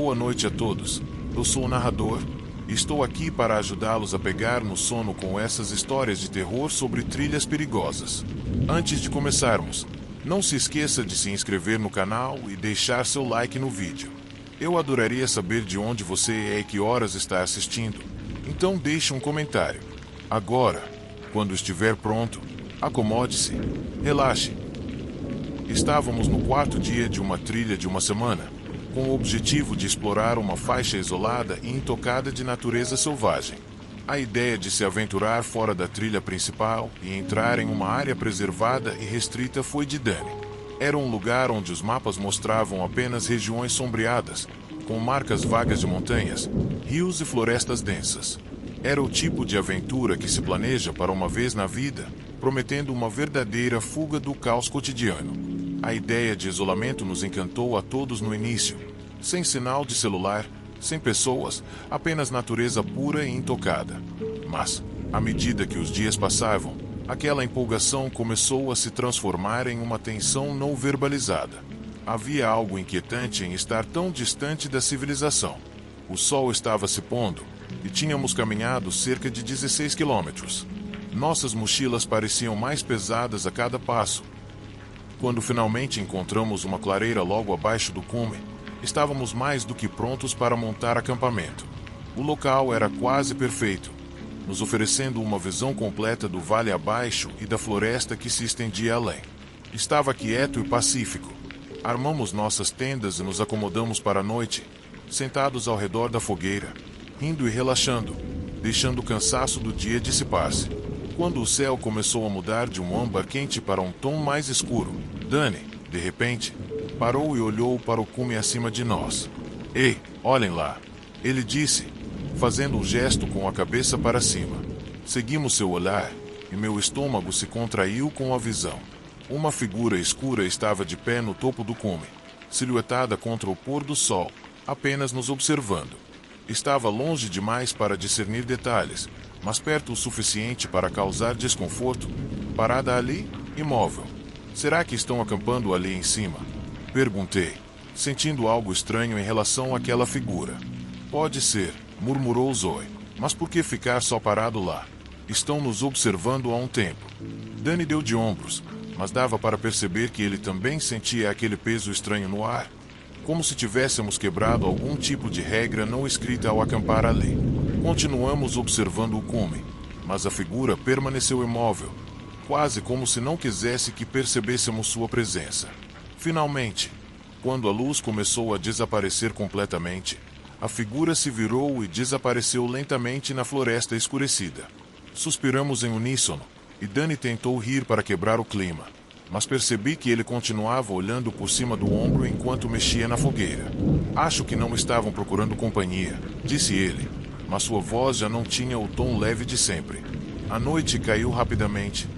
Boa noite a todos. Eu sou o narrador e estou aqui para ajudá-los a pegar no sono com essas histórias de terror sobre trilhas perigosas. Antes de começarmos, não se esqueça de se inscrever no canal e deixar seu like no vídeo. Eu adoraria saber de onde você é e que horas está assistindo, então deixe um comentário. Agora, quando estiver pronto, acomode-se, relaxe. Estávamos no quarto dia de uma trilha de uma semana, com o objetivo de explorar uma faixa isolada e intocada de natureza selvagem. A ideia de se aventurar fora da trilha principal e entrar em uma área preservada e restrita foi de Dani. Era um lugar onde os mapas mostravam apenas regiões sombreadas, com marcas vagas de montanhas, rios e florestas densas. Era o tipo de aventura que se planeja para uma vez na vida, prometendo uma verdadeira fuga do caos cotidiano. A ideia de isolamento nos encantou a todos no início. Sem sinal de celular, sem pessoas, apenas natureza pura e intocada. Mas, à medida que os dias passavam, aquela empolgação começou a se transformar em uma tensão não verbalizada. Havia algo inquietante em estar tão distante da civilização. O sol estava se pondo e tínhamos caminhado cerca de 16 quilômetros. Nossas mochilas pareciam mais pesadas a cada passo. Quando finalmente encontramos uma clareira logo abaixo do cume, estávamos mais do que prontos para montar acampamento. O local era quase perfeito, nos oferecendo uma visão completa do vale abaixo e da floresta que se estendia além. Estava quieto e pacífico. Armamos nossas tendas e nos acomodamos para a noite, sentados ao redor da fogueira, rindo e relaxando, deixando o cansaço do dia dissipar-se. Quando o céu começou a mudar de um âmbar quente para um tom mais escuro, Dani, de repente, parou e olhou para o cume acima de nós. "Ei, olhem lá!" ele disse, fazendo um gesto com a cabeça para cima. Seguimos seu olhar, e meu estômago se contraiu com a visão. Uma figura escura estava de pé no topo do cume, silhuetada contra o pôr do sol, apenas nos observando. Estava longe demais para discernir detalhes, mas perto o suficiente para causar desconforto, parada ali, imóvel. "Será que estão acampando ali em cima?" perguntei, sentindo algo estranho em relação àquela figura. "Pode ser", murmurou Zoe, "mas por que ficar só parado lá? Estão nos observando há um tempo." Dani deu de ombros, mas dava para perceber que ele também sentia aquele peso estranho no ar, como se tivéssemos quebrado algum tipo de regra não escrita ao acampar ali. Continuamos observando o cume, mas a figura permaneceu imóvel, quase como se não quisesse que percebêssemos sua presença. Finalmente, quando a luz começou a desaparecer completamente, a figura se virou e desapareceu lentamente na floresta escurecida. Suspiramos em uníssono, e Dani tentou rir para quebrar o clima, mas percebi que ele continuava olhando por cima do ombro enquanto mexia na fogueira. "Acho que não estavam procurando companhia", disse ele, mas sua voz já não tinha o tom leve de sempre. A noite caiu rapidamente,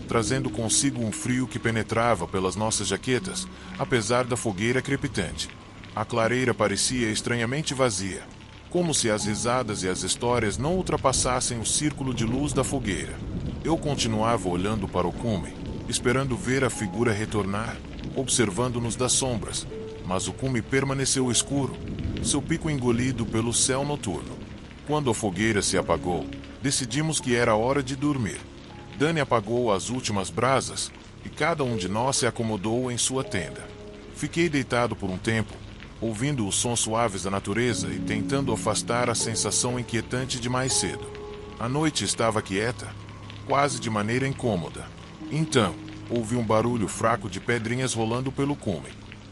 trazendo consigo um frio que penetrava pelas nossas jaquetas, apesar da fogueira crepitante. A clareira parecia estranhamente vazia, como se as risadas e as histórias não ultrapassassem o círculo de luz da fogueira. Eu continuava olhando para o cume, esperando ver a figura retornar, observando-nos das sombras, mas o cume permaneceu escuro, seu pico engolido pelo céu noturno. Quando a fogueira se apagou, decidimos que era hora de dormir. Dani apagou as últimas brasas, e cada um de nós se acomodou em sua tenda. Fiquei deitado por um tempo, ouvindo os sons suaves da natureza e tentando afastar a sensação inquietante de mais cedo. A noite estava quieta, quase de maneira incômoda. Então, ouvi um barulho fraco de pedrinhas rolando pelo cume.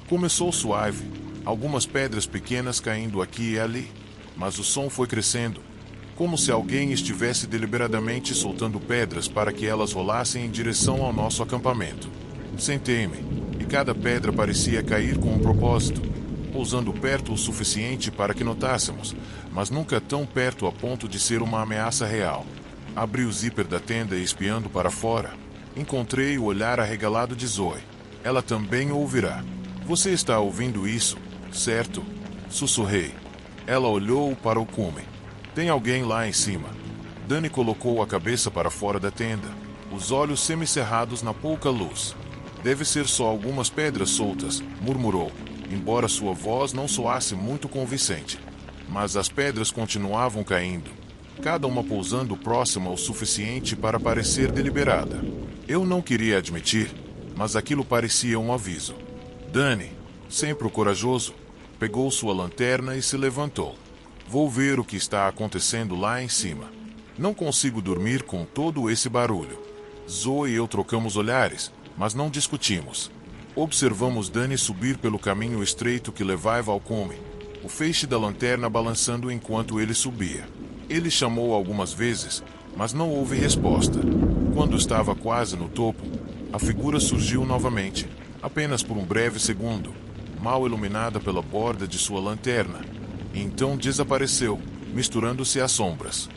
Começou suave, algumas pedras pequenas caindo aqui e ali, mas o som foi crescendo, como se alguém estivesse deliberadamente soltando pedras para que elas rolassem em direção ao nosso acampamento. Sentei-me, e cada pedra parecia cair com um propósito, pousando perto o suficiente para que notássemos, mas nunca tão perto a ponto de ser uma ameaça real. Abri o zíper da tenda e, espiando para fora, encontrei o olhar arregalado de Zoe. Ela também ouvirá. "Você está ouvindo isso, certo?" sussurrei. Ela olhou para o cume. "Tem alguém lá em cima." Dani colocou a cabeça para fora da tenda, os olhos semicerrados na pouca luz. "Deve ser só algumas pedras soltas", murmurou. embora sua voz não soasse muito convincente. Mas as pedras continuavam caindo, cada uma pousando próxima o suficiente para parecer deliberada. Eu não queria admitir, mas aquilo parecia um aviso. Danny, sempre o corajoso, pegou sua lanterna e se levantou. Vou ver o que está acontecendo lá em cima. Não consigo dormir com todo esse barulho. Zoe e eu trocamos olhares, mas não discutimos. Observamos Danny subir pelo caminho estreito que levava ao cume, o feixe da lanterna balançando enquanto ele subia. Ele chamou algumas vezes, mas não houve resposta. Quando estava quase no topo, a figura surgiu novamente, apenas por um breve segundo, mal iluminada pela borda de sua lanterna, e então desapareceu, misturando-se às sombras.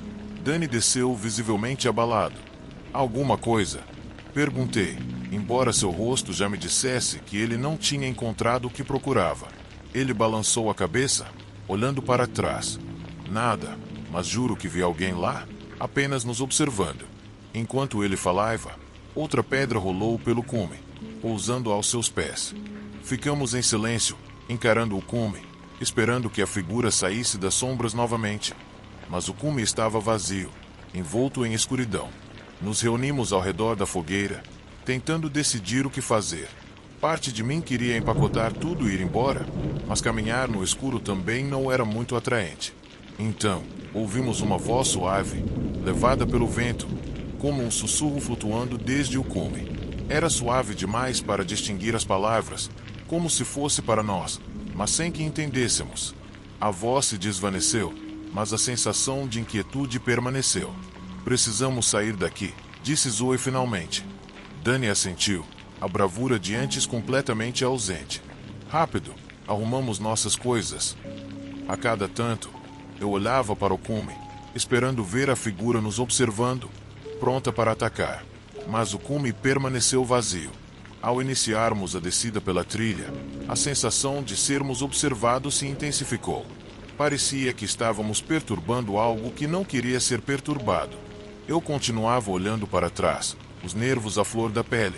Danny desceu visivelmente abalado. Alguma coisa? Perguntei, embora seu rosto já me dissesse que ele não tinha encontrado o que procurava. Ele balançou a cabeça, olhando para trás. Nada, mas juro que vi alguém lá, apenas nos observando. Enquanto ele falava, outra pedra rolou pelo cume, pousando aos seus pés. Ficamos em silêncio, encarando o cume, esperando que a figura saísse das sombras novamente. Mas o cume estava vazio, envolto em escuridão. Nos reunimos ao redor da fogueira, tentando decidir o que fazer. Parte de mim queria empacotar tudo e ir embora, mas caminhar no escuro também não era muito atraente. Então, ouvimos uma voz suave, levada pelo vento, como um sussurro flutuando desde o cume. Era suave demais para distinguir as palavras, como se fosse para nós, mas sem que entendêssemos. A voz se desvaneceu, mas a sensação de inquietude permaneceu. Precisamos sair daqui, disse Zoe finalmente. Danny assentiu, a bravura de antes completamente ausente. Rápido, arrumamos nossas coisas. A cada tanto, eu olhava para o cume, esperando ver a figura nos observando, pronta para atacar. Mas o cume permaneceu vazio. Ao iniciarmos a descida pela trilha, a sensação de sermos observados se intensificou. Parecia que estávamos perturbando algo que não queria ser perturbado. Eu continuava olhando para trás, os nervos à flor da pele,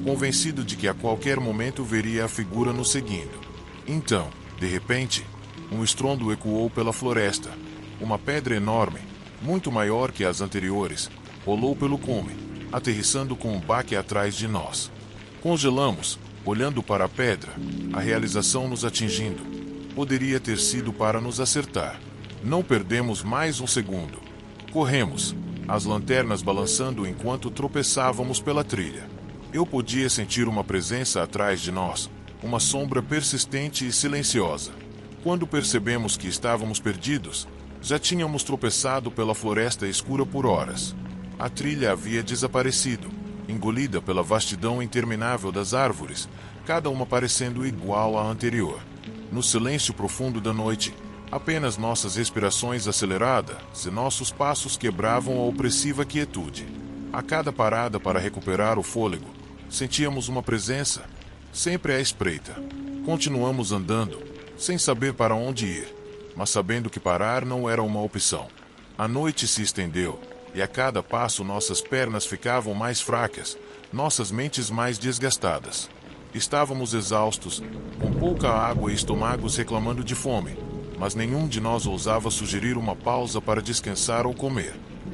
convencido de que a qualquer momento veria a figura nos seguindo. Então, de repente, um estrondo ecoou pela floresta. Uma pedra enorme, muito maior que as anteriores, rolou pelo cume, aterrissando com um baque atrás de nós. Congelamos, olhando para a pedra, a realização nos atingindo. Poderia ter sido para nos acertar. Não perdemos mais um segundo. Corremos, as lanternas balançando enquanto tropeçávamos pela trilha. Eu podia sentir uma presença atrás de nós, uma sombra persistente e silenciosa. Quando percebemos que estávamos perdidos, já tínhamos tropeçado pela floresta escura por horas. A trilha havia desaparecido, engolida pela vastidão interminável das árvores, cada uma parecendo igual à anterior. No silêncio profundo da noite, apenas nossas respirações aceleradas e nossos passos quebravam a opressiva quietude. A cada parada para recuperar o fôlego, sentíamos uma presença, sempre à espreita. Continuamos andando, sem saber para onde ir, mas sabendo que parar não era uma opção. A noite se estendeu, e a cada passo nossas pernas ficavam mais fracas, nossas mentes mais desgastadas. Estávamos exaustos, com pouca água e estômagos reclamando de fome, mas nenhum de nós ousava sugerir uma pausa para descansar ou comer.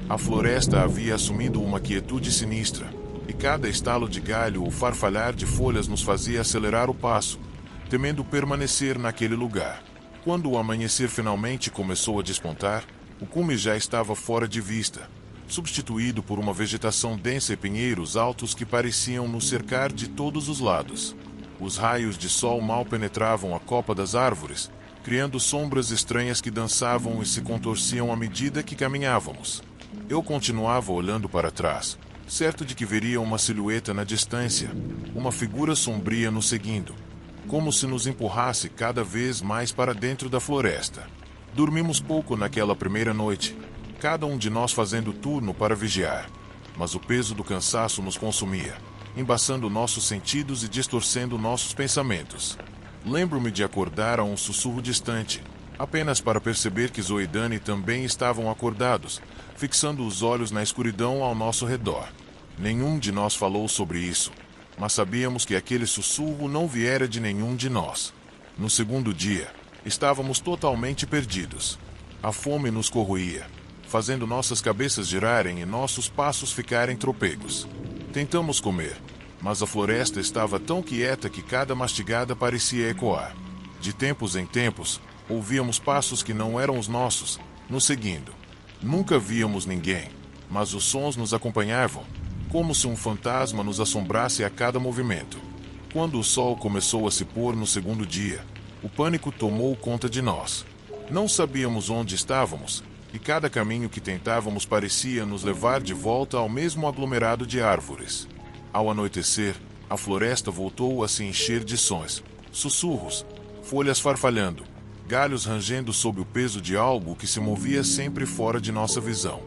A floresta havia assumido uma quietude sinistra, e cada estalo de galho ou farfalhar de folhas nos fazia acelerar o passo, temendo permanecer naquele lugar. Quando o amanhecer finalmente começou a despontar, o cume já estava fora de vista, substituído por uma vegetação densa e pinheiros altos que pareciam nos cercar de todos os lados. Os raios de sol mal penetravam a copa das árvores, criando sombras estranhas que dançavam e se contorciam à medida que caminhávamos. Eu continuava olhando para trás, certo de que veria uma silhueta na distância, uma figura sombria nos seguindo, como se nos empurrasse cada vez mais para dentro da floresta. Dormimos pouco naquela primeira noite, cada um de nós fazendo turno para vigiar, mas o peso do cansaço nos consumia, embaçando nossos sentidos e distorcendo nossos pensamentos. Lembro-me de acordar a um sussurro distante, apenas para perceber que Zoe e Danny também estavam acordados, fixando os olhos na escuridão ao nosso redor. Nenhum de nós falou sobre isso, mas sabíamos que aquele sussurro não viera de nenhum de nós. No segundo dia, estávamos totalmente perdidos. A fome nos corroía, fazendo nossas cabeças girarem e nossos passos ficarem trôpegos. Tentamos comer, mas a floresta estava tão quieta que cada mastigada parecia ecoar. De tempos em tempos, ouvíamos passos que não eram os nossos, nos seguindo. Nunca víamos ninguém, mas os sons nos acompanhavam, como se um fantasma nos assombrasse a cada movimento. Quando o sol começou a se pôr no segundo dia, o pânico tomou conta de nós. Não sabíamos onde estávamos, e cada caminho que tentávamos parecia nos levar de volta ao mesmo aglomerado de árvores. Ao anoitecer, a floresta voltou a se encher de sons, sussurros, folhas farfalhando, galhos rangendo sob o peso de algo que se movia sempre fora de nossa visão.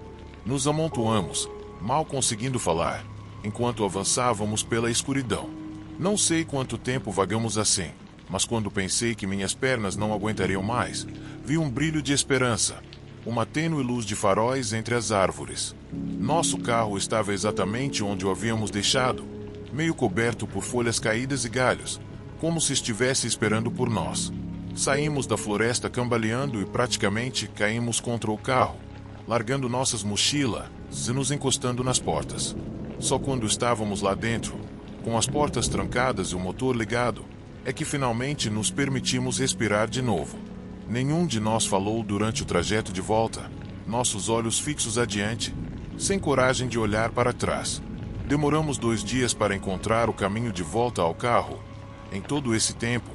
Nos amontoamos, mal conseguindo falar, enquanto avançávamos pela escuridão. Não sei quanto tempo vagamos assim, mas quando pensei que minhas pernas não aguentariam mais, vi um brilho de esperança, uma tênue luz de faróis entre as árvores. Nosso carro estava exatamente onde o havíamos deixado, meio coberto por folhas caídas e galhos, como se estivesse esperando por nós. Saímos da floresta cambaleando e praticamente caímos contra o carro, largando nossas mochilas e nos encostando nas portas. Só quando estávamos lá dentro, com as portas trancadas e o motor ligado, é que finalmente nos permitimos respirar de novo. Nenhum de nós falou durante o trajeto de volta, nossos olhos fixos adiante, sem coragem de olhar para trás. Demoramos 2 dias para encontrar o caminho de volta ao carro. Em todo esse tempo,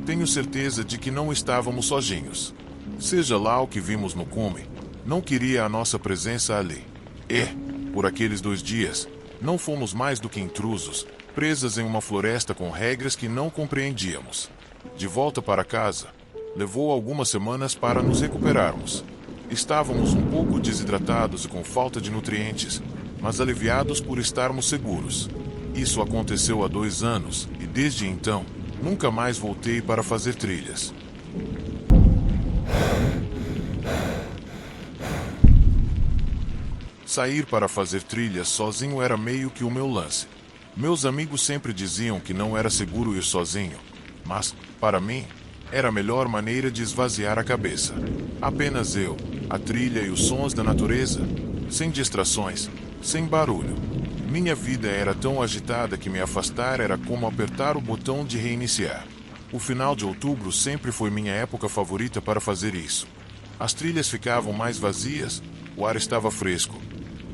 tenho certeza de que não estávamos sozinhos. Seja lá o que vimos no cume, não queria a nossa presença ali. E, por aqueles 2 dias, não fomos mais do que intrusos, presas em uma floresta com regras que não compreendíamos. De volta para casa, levou algumas semanas para nos recuperarmos. Estávamos um pouco desidratados e com falta de nutrientes, mas aliviados por estarmos seguros. Isso aconteceu há 2 anos, e desde então, nunca mais voltei para fazer trilhas. Sair para fazer trilhas sozinho era meio que o meu lance. Meus amigos sempre diziam que não era seguro ir sozinho, mas, para mim, era a melhor maneira de esvaziar a cabeça. Apenas eu, a trilha e os sons da natureza, sem distrações, sem barulho. Minha vida era tão agitada que me afastar era como apertar o botão de reiniciar. O final de outubro sempre foi minha época favorita para fazer isso. As trilhas ficavam mais vazias, o ar estava fresco,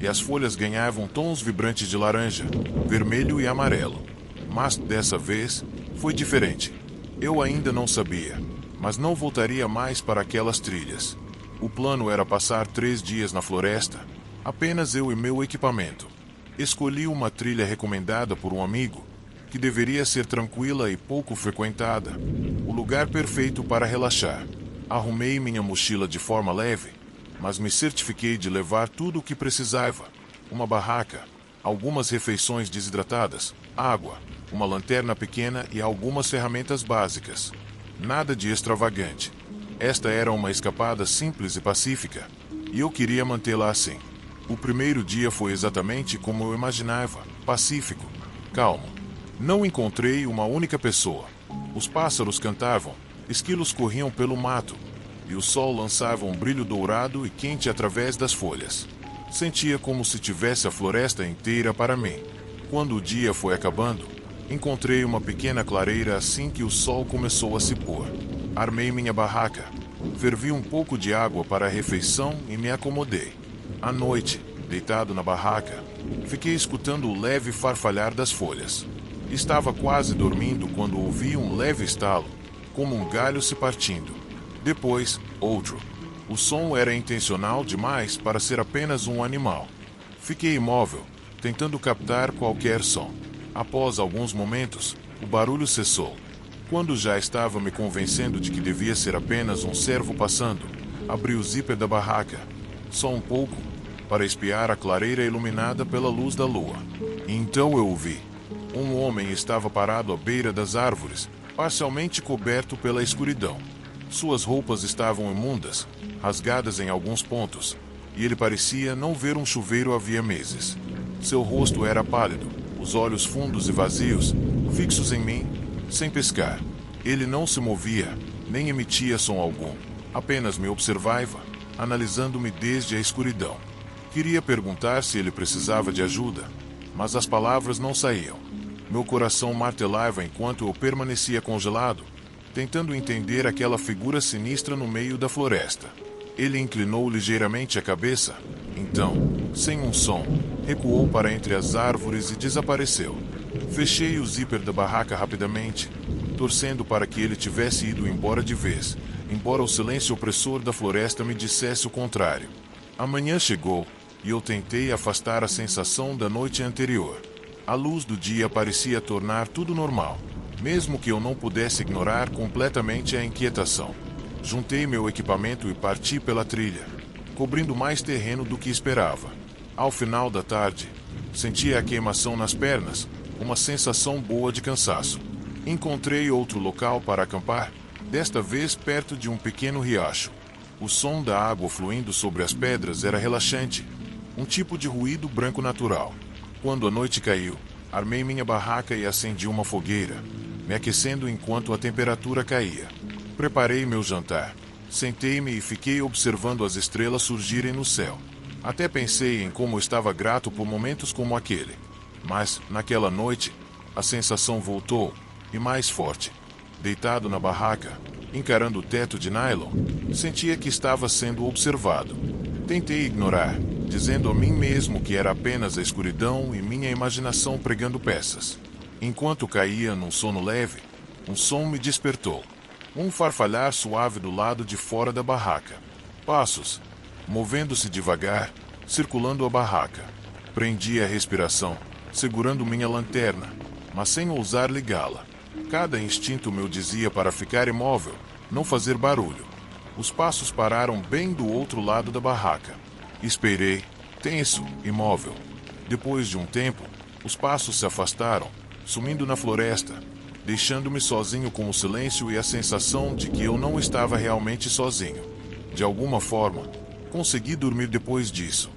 e as folhas ganhavam tons vibrantes de laranja, vermelho e amarelo. Mas, dessa vez, foi diferente. Eu ainda não sabia, mas não voltaria mais para aquelas trilhas. O plano era passar 3 dias na floresta, apenas eu e meu equipamento. Escolhi uma trilha recomendada por um amigo, que deveria ser tranquila e pouco frequentada, o lugar perfeito para relaxar. Arrumei minha mochila de forma leve, mas me certifiquei de levar tudo o que precisava: uma barraca, algumas refeições desidratadas, água, uma lanterna pequena e algumas ferramentas básicas. Nada de extravagante. Esta era uma escapada simples e pacífica, e eu queria mantê-la assim. O primeiro dia foi exatamente como eu imaginava: pacífico, calmo. Não encontrei uma única pessoa. Os pássaros cantavam, esquilos corriam pelo mato, e o sol lançava um brilho dourado e quente através das folhas. Sentia como se tivesse a floresta inteira para mim. Quando o dia foi acabando, encontrei uma pequena clareira assim que o sol começou a se pôr. Armei minha barraca, fervi um pouco de água para a refeição e me acomodei. À noite, deitado na barraca, fiquei escutando o leve farfalhar das folhas. Estava quase dormindo quando ouvi um leve estalo, como um galho se partindo. Depois, outro. O som era intencional demais para ser apenas um animal. Fiquei imóvel, tentando captar qualquer som. Após alguns momentos, o barulho cessou. Quando já estava me convencendo de que devia ser apenas um cervo passando, abri o zíper da barraca, só um pouco, para espiar a clareira iluminada pela luz da lua. E então eu o vi. Um homem estava parado à beira das árvores, parcialmente coberto pela escuridão. Suas roupas estavam imundas, rasgadas em alguns pontos, e ele parecia não ver um chuveiro havia meses. Seu rosto era pálido, os olhos fundos e vazios, fixos em mim, sem piscar. Ele não se movia, nem emitia som algum, apenas me observava, analisando-me desde a escuridão. Queria perguntar se ele precisava de ajuda, mas as palavras não saíam. Meu coração martelava enquanto eu permanecia congelado, tentando entender aquela figura sinistra no meio da floresta. Ele inclinou ligeiramente a cabeça, então, sem um som, recuou para entre as árvores e desapareceu. Fechei o zíper da barraca rapidamente, torcendo para que ele tivesse ido embora de vez, embora o silêncio opressor da floresta me dissesse o contrário. A manhã chegou, e eu tentei afastar a sensação da noite anterior. A luz do dia parecia tornar tudo normal, mesmo que eu não pudesse ignorar completamente a inquietação. Juntei meu equipamento e parti pela trilha, cobrindo mais terreno do que esperava. Ao final da tarde, sentia a queimação nas pernas, uma sensação boa de cansaço. Encontrei outro local para acampar, desta vez perto de um pequeno riacho. O som da água fluindo sobre as pedras era relaxante, um tipo de ruído branco natural. Quando a noite caiu, armei minha barraca e acendi uma fogueira, me aquecendo enquanto a temperatura caía. Preparei meu jantar, sentei-me e fiquei observando as estrelas surgirem no céu. Até pensei em como estava grato por momentos como aquele. Mas, naquela noite, a sensação voltou, e mais forte. Deitado na barraca, encarando o teto de nylon, sentia que estava sendo observado. Tentei ignorar, dizendo a mim mesmo que era apenas a escuridão e minha imaginação pregando peças. Enquanto caía num sono leve, um som me despertou. Um farfalhar suave do lado de fora da barraca. Passos, movendo-se devagar, circulando a barraca. Prendi a respiração, segurando minha lanterna, mas sem ousar ligá-la. Cada instinto meu dizia para ficar imóvel, não fazer barulho. Os passos pararam bem do outro lado da barraca. Esperei, tenso, imóvel. Depois de um tempo, os passos se afastaram, sumindo na floresta, deixando-me sozinho com o silêncio e a sensação de que eu não estava realmente sozinho. De alguma forma, consegui dormir depois disso.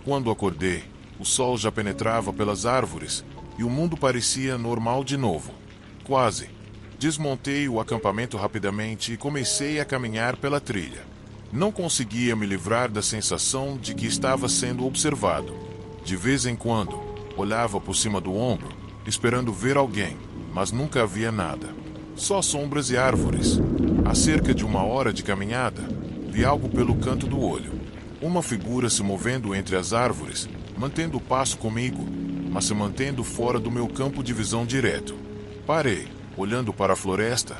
Quando acordei, o sol já penetrava pelas árvores e o mundo parecia normal de novo. Quase. Desmontei o acampamento rapidamente e comecei a caminhar pela trilha. Não conseguia me livrar da sensação de que estava sendo observado. De vez em quando, olhava por cima do ombro, esperando ver alguém, mas nunca havia nada. Só sombras e árvores. A cerca de 1 hora de caminhada, vi algo pelo canto do olho. Uma figura se movendo entre as árvores, mantendo o passo comigo, mas se mantendo fora do meu campo de visão direto. Parei, olhando para a floresta,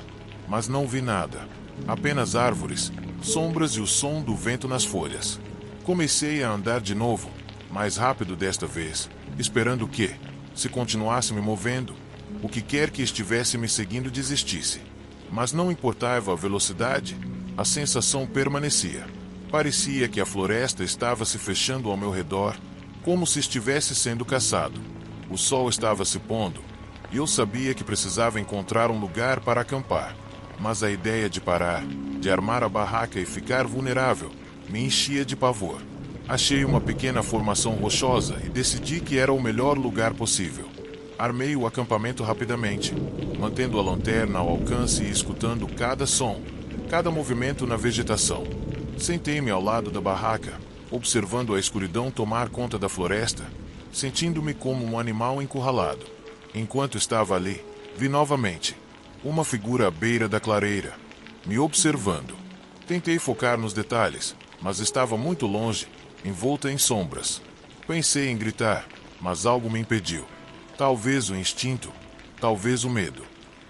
mas não vi nada. Apenas árvores, sombras e o som do vento nas folhas. Comecei a andar de novo, mais rápido desta vez, esperando que, se continuasse me movendo, o que quer que estivesse me seguindo desistisse. Mas não importava a velocidade, a sensação permanecia. Parecia que a floresta estava se fechando ao meu redor, como se estivesse sendo caçado. O sol estava se pondo, e eu sabia que precisava encontrar um lugar para acampar. Mas a ideia de parar, de armar a barraca e ficar vulnerável, me enchia de pavor. Achei uma pequena formação rochosa e decidi que era o melhor lugar possível. Armei o acampamento rapidamente, mantendo a lanterna ao alcance e escutando cada som, cada movimento na vegetação. Sentei-me ao lado da barraca, observando a escuridão tomar conta da floresta, sentindo-me como um animal encurralado. Enquanto estava ali, vi novamente uma figura à beira da clareira, me observando. Tentei focar nos detalhes, mas estava muito longe, envolta em sombras. Pensei em gritar, mas algo me impediu. Talvez o instinto, talvez o medo.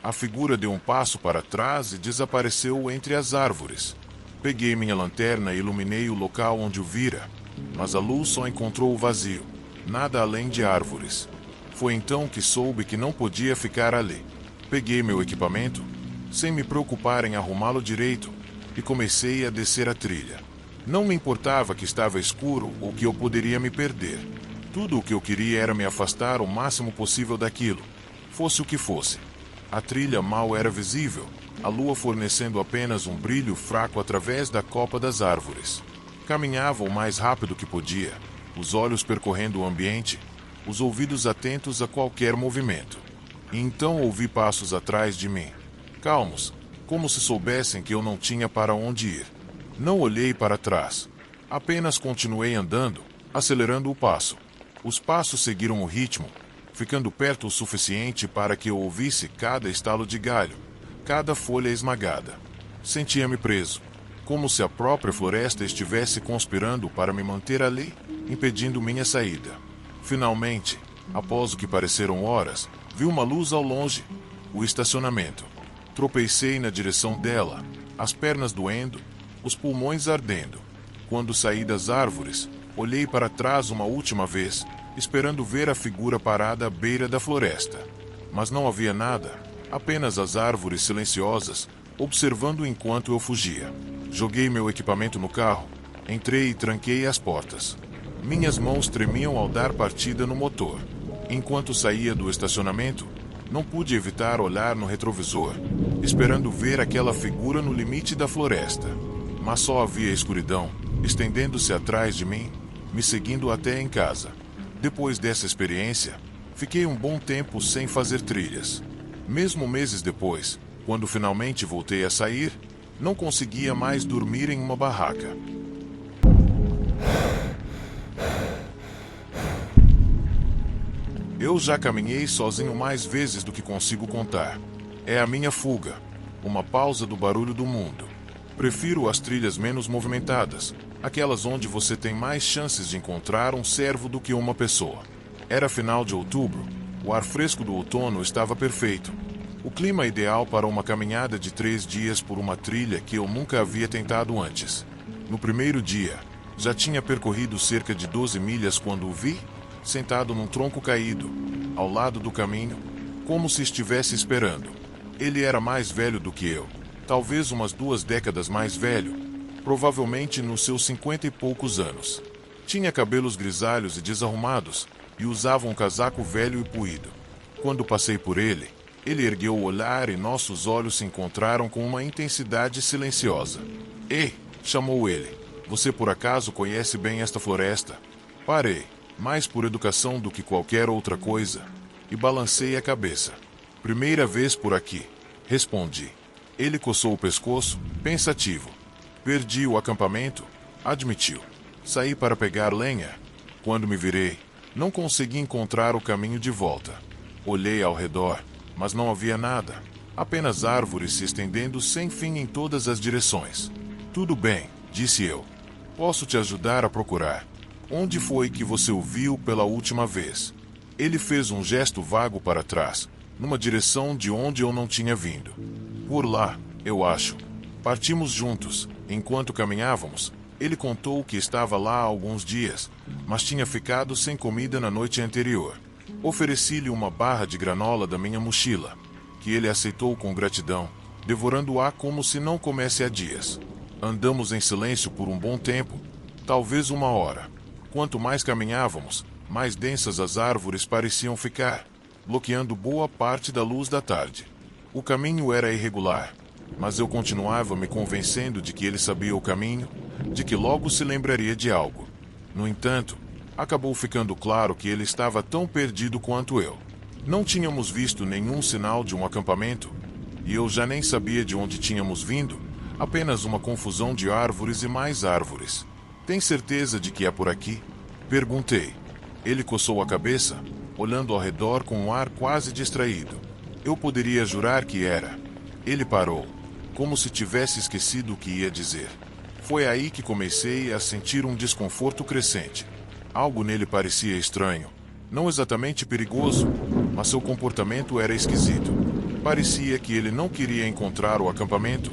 A figura deu um passo para trás e desapareceu entre as árvores. Peguei minha lanterna e iluminei o local onde o vira, mas a luz só encontrou o vazio, nada além de árvores. Foi então que soube que não podia ficar ali. Peguei meu equipamento, sem me preocupar em arrumá-lo direito, e comecei a descer a trilha. Não me importava que estava escuro ou que eu poderia me perder. Tudo o que eu queria era me afastar o máximo possível daquilo, fosse o que fosse. A trilha mal era visível, a lua fornecendo apenas um brilho fraco através da copa das árvores. Caminhava o mais rápido que podia, os olhos percorrendo o ambiente, os ouvidos atentos a qualquer movimento. E então ouvi passos atrás de mim. calmos, como se soubessem que eu não tinha para onde ir. Não olhei para trás. Apenas continuei andando, acelerando o passo. Os passos seguiram o ritmo, ficando perto o suficiente para que eu ouvisse cada estalo de galho, cada folha esmagada. Sentia-me preso, como se a própria floresta estivesse conspirando para me manter ali, impedindo minha saída. Finalmente, após o que pareceram horas, vi uma luz ao longe, o estacionamento. Tropecei na direção dela, as pernas doendo, os pulmões ardendo. Quando saí das árvores, olhei para trás uma última vez, esperando ver a figura parada à beira da floresta. Mas não havia nada, apenas as árvores silenciosas, observando enquanto eu fugia. Joguei meu equipamento no carro, entrei e tranquei as portas. Minhas mãos tremiam ao dar partida no motor. Enquanto saía do estacionamento, não pude evitar olhar no retrovisor, esperando ver aquela figura no limite da floresta. Mas só havia escuridão, estendendo-se atrás de mim, me seguindo até em casa. Depois dessa experiência, fiquei um bom tempo sem fazer trilhas. Mesmo meses depois, quando finalmente voltei a sair, não conseguia mais dormir em uma barraca. Eu já caminhei sozinho mais vezes do que consigo contar. É a minha fuga, uma pausa do barulho do mundo. Prefiro as trilhas menos movimentadas, aquelas onde você tem mais chances de encontrar um servo do que uma pessoa. Era final de outubro, o ar fresco do outono estava perfeito. O clima ideal para uma caminhada de 3 dias por uma trilha que eu nunca havia tentado antes. No primeiro dia, já tinha percorrido cerca de 12 milhas quando o vi, sentado num tronco caído, ao lado do caminho, como se estivesse esperando. Ele era mais velho do que eu, talvez umas 2 décadas mais velho, provavelmente nos seus 50 e poucos anos. Tinha cabelos grisalhos e desarrumados, e usava um casaco velho e puído. Quando passei por ele, ele ergueu o olhar e nossos olhos se encontraram com uma intensidade silenciosa. "Ei", chamou ele, "você por acaso conhece bem esta floresta?" Parei, mais por educação do que qualquer outra coisa, e balancei a cabeça. "Primeira vez por aqui", respondi. Ele coçou o pescoço, pensativo. "Perdi o acampamento", admitiu. "Saí para pegar lenha. Quando me virei, não consegui encontrar o caminho de volta. Olhei ao redor, mas não havia nada. Apenas árvores se estendendo sem fim em todas as direções. "Tudo bem", disse eu. "Posso te ajudar a procurar. Onde foi que você o viu pela última vez?" Ele fez um gesto vago para trás, numa direção de onde eu não tinha vindo. "Por lá, eu acho. Partimos juntos. Enquanto caminhávamos, ele contou que estava lá há alguns dias, mas tinha ficado sem comida na noite anterior. Ofereci-lhe uma barra de granola da minha mochila, que ele aceitou com gratidão, devorando-a como se não comesse há dias. Andamos em silêncio por um bom tempo, talvez 1 hora. Quanto mais caminhávamos, mais densas as árvores pareciam ficar, bloqueando boa parte da luz da tarde. O caminho era irregular, mas eu continuava me convencendo de que ele sabia o caminho, de que logo se lembraria de algo. No entanto, acabou ficando claro que ele estava tão perdido quanto eu. Não tínhamos visto nenhum sinal de um acampamento, e eu já nem sabia de onde tínhamos vindo, apenas uma confusão de árvores e mais árvores. "Tem certeza de que é por aqui?" perguntei. Ele coçou a cabeça, olhando ao redor com um ar quase distraído. Eu poderia jurar que era. Ele parou, como se tivesse esquecido o que ia dizer. Foi aí que comecei a sentir um desconforto crescente. Algo nele parecia estranho. Não exatamente perigoso, mas seu comportamento era esquisito. Parecia que ele não queria encontrar o acampamento,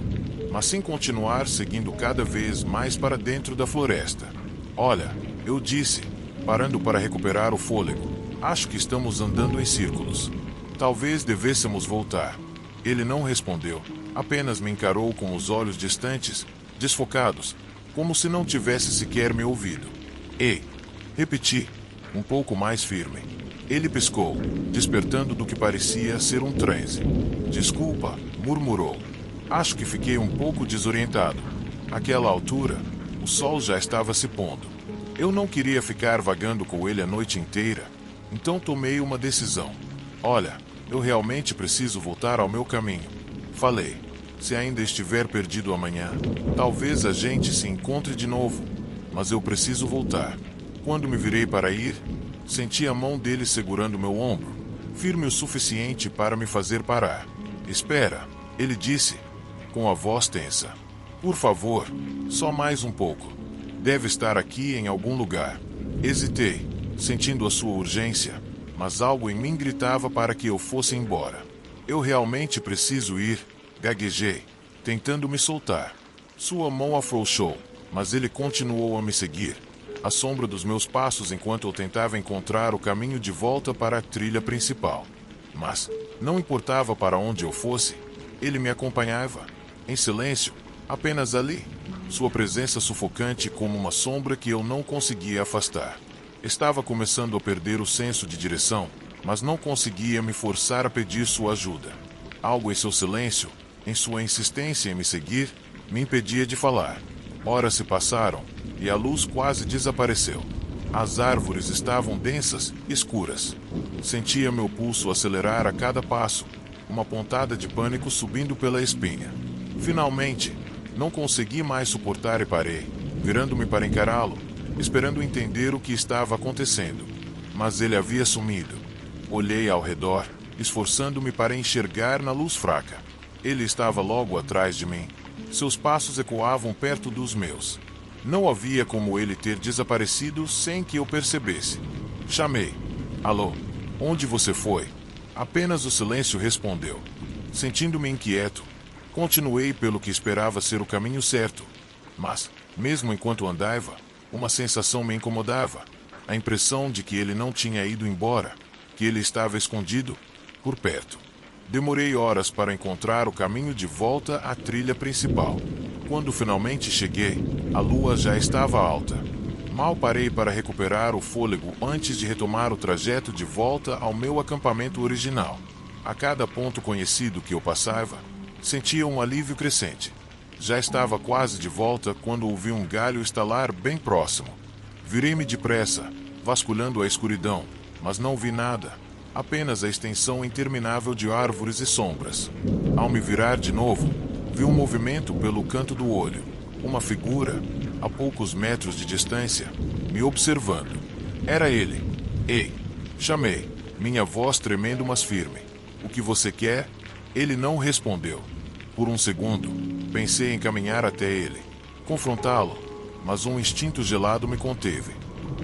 mas sim continuar seguindo cada vez mais para dentro da floresta. "Olha", eu disse, parando para recuperar o fôlego, "acho que estamos andando em círculos. Talvez devêssemos voltar." Ele não respondeu, apenas me encarou com os olhos distantes, desfocados, como se não tivesse sequer me ouvido. "Ei", repeti, um pouco mais firme. Ele piscou, despertando do que parecia ser um transe. "Desculpa", murmurou. Acho que fiquei um pouco desorientado. Àquela altura, o sol já estava se pondo. Eu não queria ficar vagando com ele a noite inteira, então tomei uma decisão. "Olha, eu realmente preciso voltar ao meu caminho." Falei. Se ainda estiver perdido amanhã, talvez a gente se encontre de novo. Mas eu preciso voltar. Quando me virei para ir, senti a mão dele segurando meu ombro, firme o suficiente para me fazer parar. Espera, ele disse, com a voz tensa. Por favor, só mais um pouco. Deve estar aqui em algum lugar. Hesitei, sentindo a sua urgência, mas algo em mim gritava para que eu fosse embora. Eu realmente preciso ir, gaguejei, tentando me soltar. Sua mão afrouxou, mas ele continuou a me seguir, à sombra dos meus passos enquanto eu tentava encontrar o caminho de volta para a trilha principal. Mas, não importava para onde eu fosse, ele me acompanhava, em silêncio, apenas ali, sua presença sufocante como uma sombra que eu não conseguia afastar. Estava começando a perder o senso de direção, mas não conseguia me forçar a pedir sua ajuda. Algo em seu silêncio, em sua insistência em me seguir, me impedia de falar. Horas se passaram, e a luz quase desapareceu. As árvores estavam densas, escuras. Sentia meu pulso acelerar a cada passo, uma pontada de pânico subindo pela espinha. Finalmente, não consegui mais suportar e parei, virando-me para encará-lo, esperando entender o que estava acontecendo. Mas ele havia sumido. Olhei ao redor, esforçando-me para enxergar na luz fraca. Ele estava logo atrás de mim. Seus passos ecoavam perto dos meus. Não havia como ele ter desaparecido sem que eu percebesse. Chamei. Alô, onde você foi? Apenas o silêncio respondeu. Sentindo-me inquieto, continuei pelo que esperava ser o caminho certo. Mas, mesmo enquanto andava, uma sensação me incomodava. A impressão de que ele não tinha ido embora, que ele estava escondido, por perto. Demorei horas para encontrar o caminho de volta à trilha principal. Quando finalmente cheguei, a lua já estava alta. Mal parei para recuperar o fôlego antes de retomar o trajeto de volta ao meu acampamento original. A cada ponto conhecido que eu passava, sentia um alívio crescente. Já estava quase de volta quando ouvi um galho estalar bem próximo. Virei-me depressa, vasculhando a escuridão, mas não vi nada. Apenas a extensão interminável de árvores e sombras. Ao me virar de novo, vi um movimento pelo canto do olho. Uma figura, a poucos metros de distância, me observando. Era ele. Ei! Chamei, minha voz tremendo mas firme. O que você quer? Ele não respondeu. Por um segundo, pensei em caminhar até ele, confrontá-lo, mas um instinto gelado me conteve.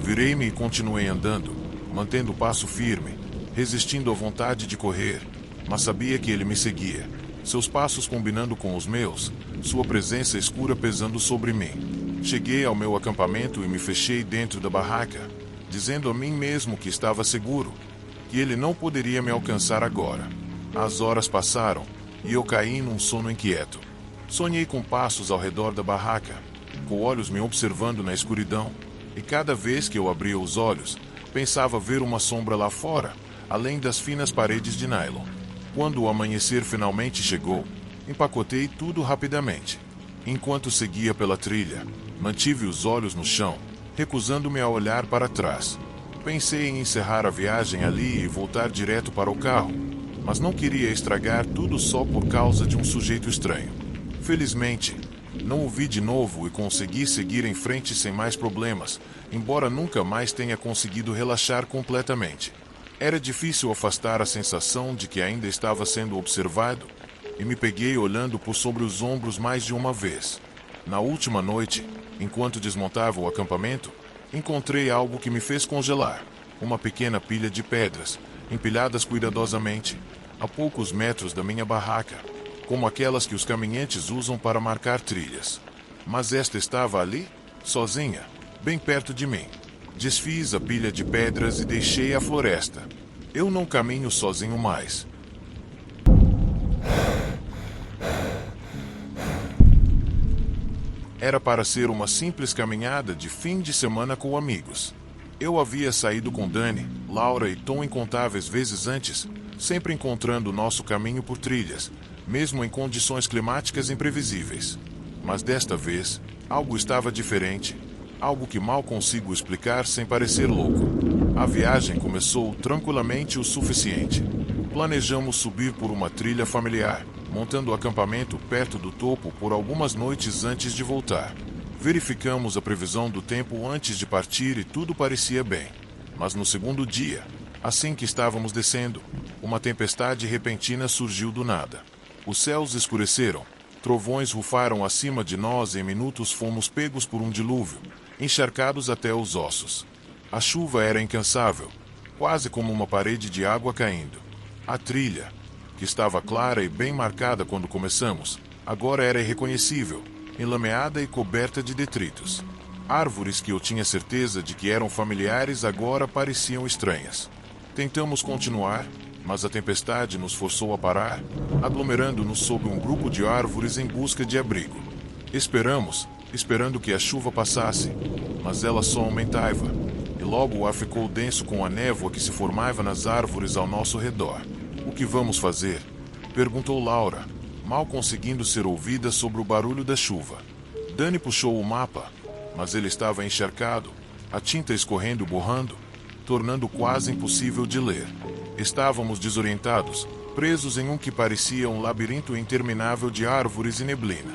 Virei-me e continuei andando, mantendo o passo firme, resistindo à vontade de correr, mas sabia que ele me seguia, seus passos combinando com os meus, sua presença escura pesando sobre mim. Cheguei ao meu acampamento e me fechei dentro da barraca, dizendo a mim mesmo que estava seguro, que ele não poderia me alcançar agora. As horas passaram, e eu caí num sono inquieto. Sonhei com passos ao redor da barraca, com olhos me observando na escuridão, e cada vez que eu abria os olhos, pensava ver uma sombra lá fora, além das finas paredes de nylon. Quando o amanhecer finalmente chegou, empacotei tudo rapidamente. Enquanto seguia pela trilha, mantive os olhos no chão, recusando-me a olhar para trás. Pensei em encerrar a viagem ali e voltar direto para o carro, mas não queria estragar tudo só por causa de um sujeito estranho. Felizmente, não o vi de novo e consegui seguir em frente sem mais problemas, embora nunca mais tenha conseguido relaxar completamente. Era difícil afastar a sensação de que ainda estava sendo observado, e me peguei olhando por sobre os ombros mais de uma vez. Na última noite, enquanto desmontava o acampamento, encontrei algo que me fez congelar. Uma pequena pilha de pedras, empilhadas cuidadosamente, a poucos metros da minha barraca, como aquelas que os caminhantes usam para marcar trilhas. Mas esta estava ali, sozinha, bem perto de mim. Desfiz a pilha de pedras e deixei a floresta. Eu não caminho sozinho mais. Era para ser uma simples caminhada de fim de semana com amigos. Eu havia saído com Dani, Laura e Tom incontáveis vezes antes, sempre encontrando nosso caminho por trilhas, mesmo em condições climáticas imprevisíveis. Mas desta vez, algo estava diferente. Algo que mal consigo explicar sem parecer louco. A viagem começou tranquilamente o suficiente. Planejamos subir por uma trilha familiar, montando o acampamento perto do topo por algumas noites antes de voltar. Verificamos a previsão do tempo antes de partir e tudo parecia bem. Mas no segundo dia, assim que estávamos descendo, uma tempestade repentina surgiu do nada. Os céus escureceram, trovões rufaram acima de nós e em minutos fomos pegos por um dilúvio, encharcados até os ossos. A chuva era incansável, quase como uma parede de água caindo. A trilha, que estava clara e bem marcada quando começamos, agora era irreconhecível, enlameada e coberta de detritos. Árvores que eu tinha certeza de que eram familiares agora pareciam estranhas. Tentamos continuar, mas a tempestade nos forçou a parar, aglomerando-nos sob um grupo de árvores em busca de abrigo. Esperamos, esperando que a chuva passasse, mas ela só aumentava, e logo o ar ficou denso com a névoa que se formava nas árvores ao nosso redor. "O que vamos fazer?" perguntou Laura, mal conseguindo ser ouvida sobre o barulho da chuva. Dani puxou o mapa, mas ele estava encharcado, a tinta escorrendo e borrando, tornando quase impossível de ler. Estávamos desorientados, presos em um que parecia um labirinto interminável de árvores e neblina.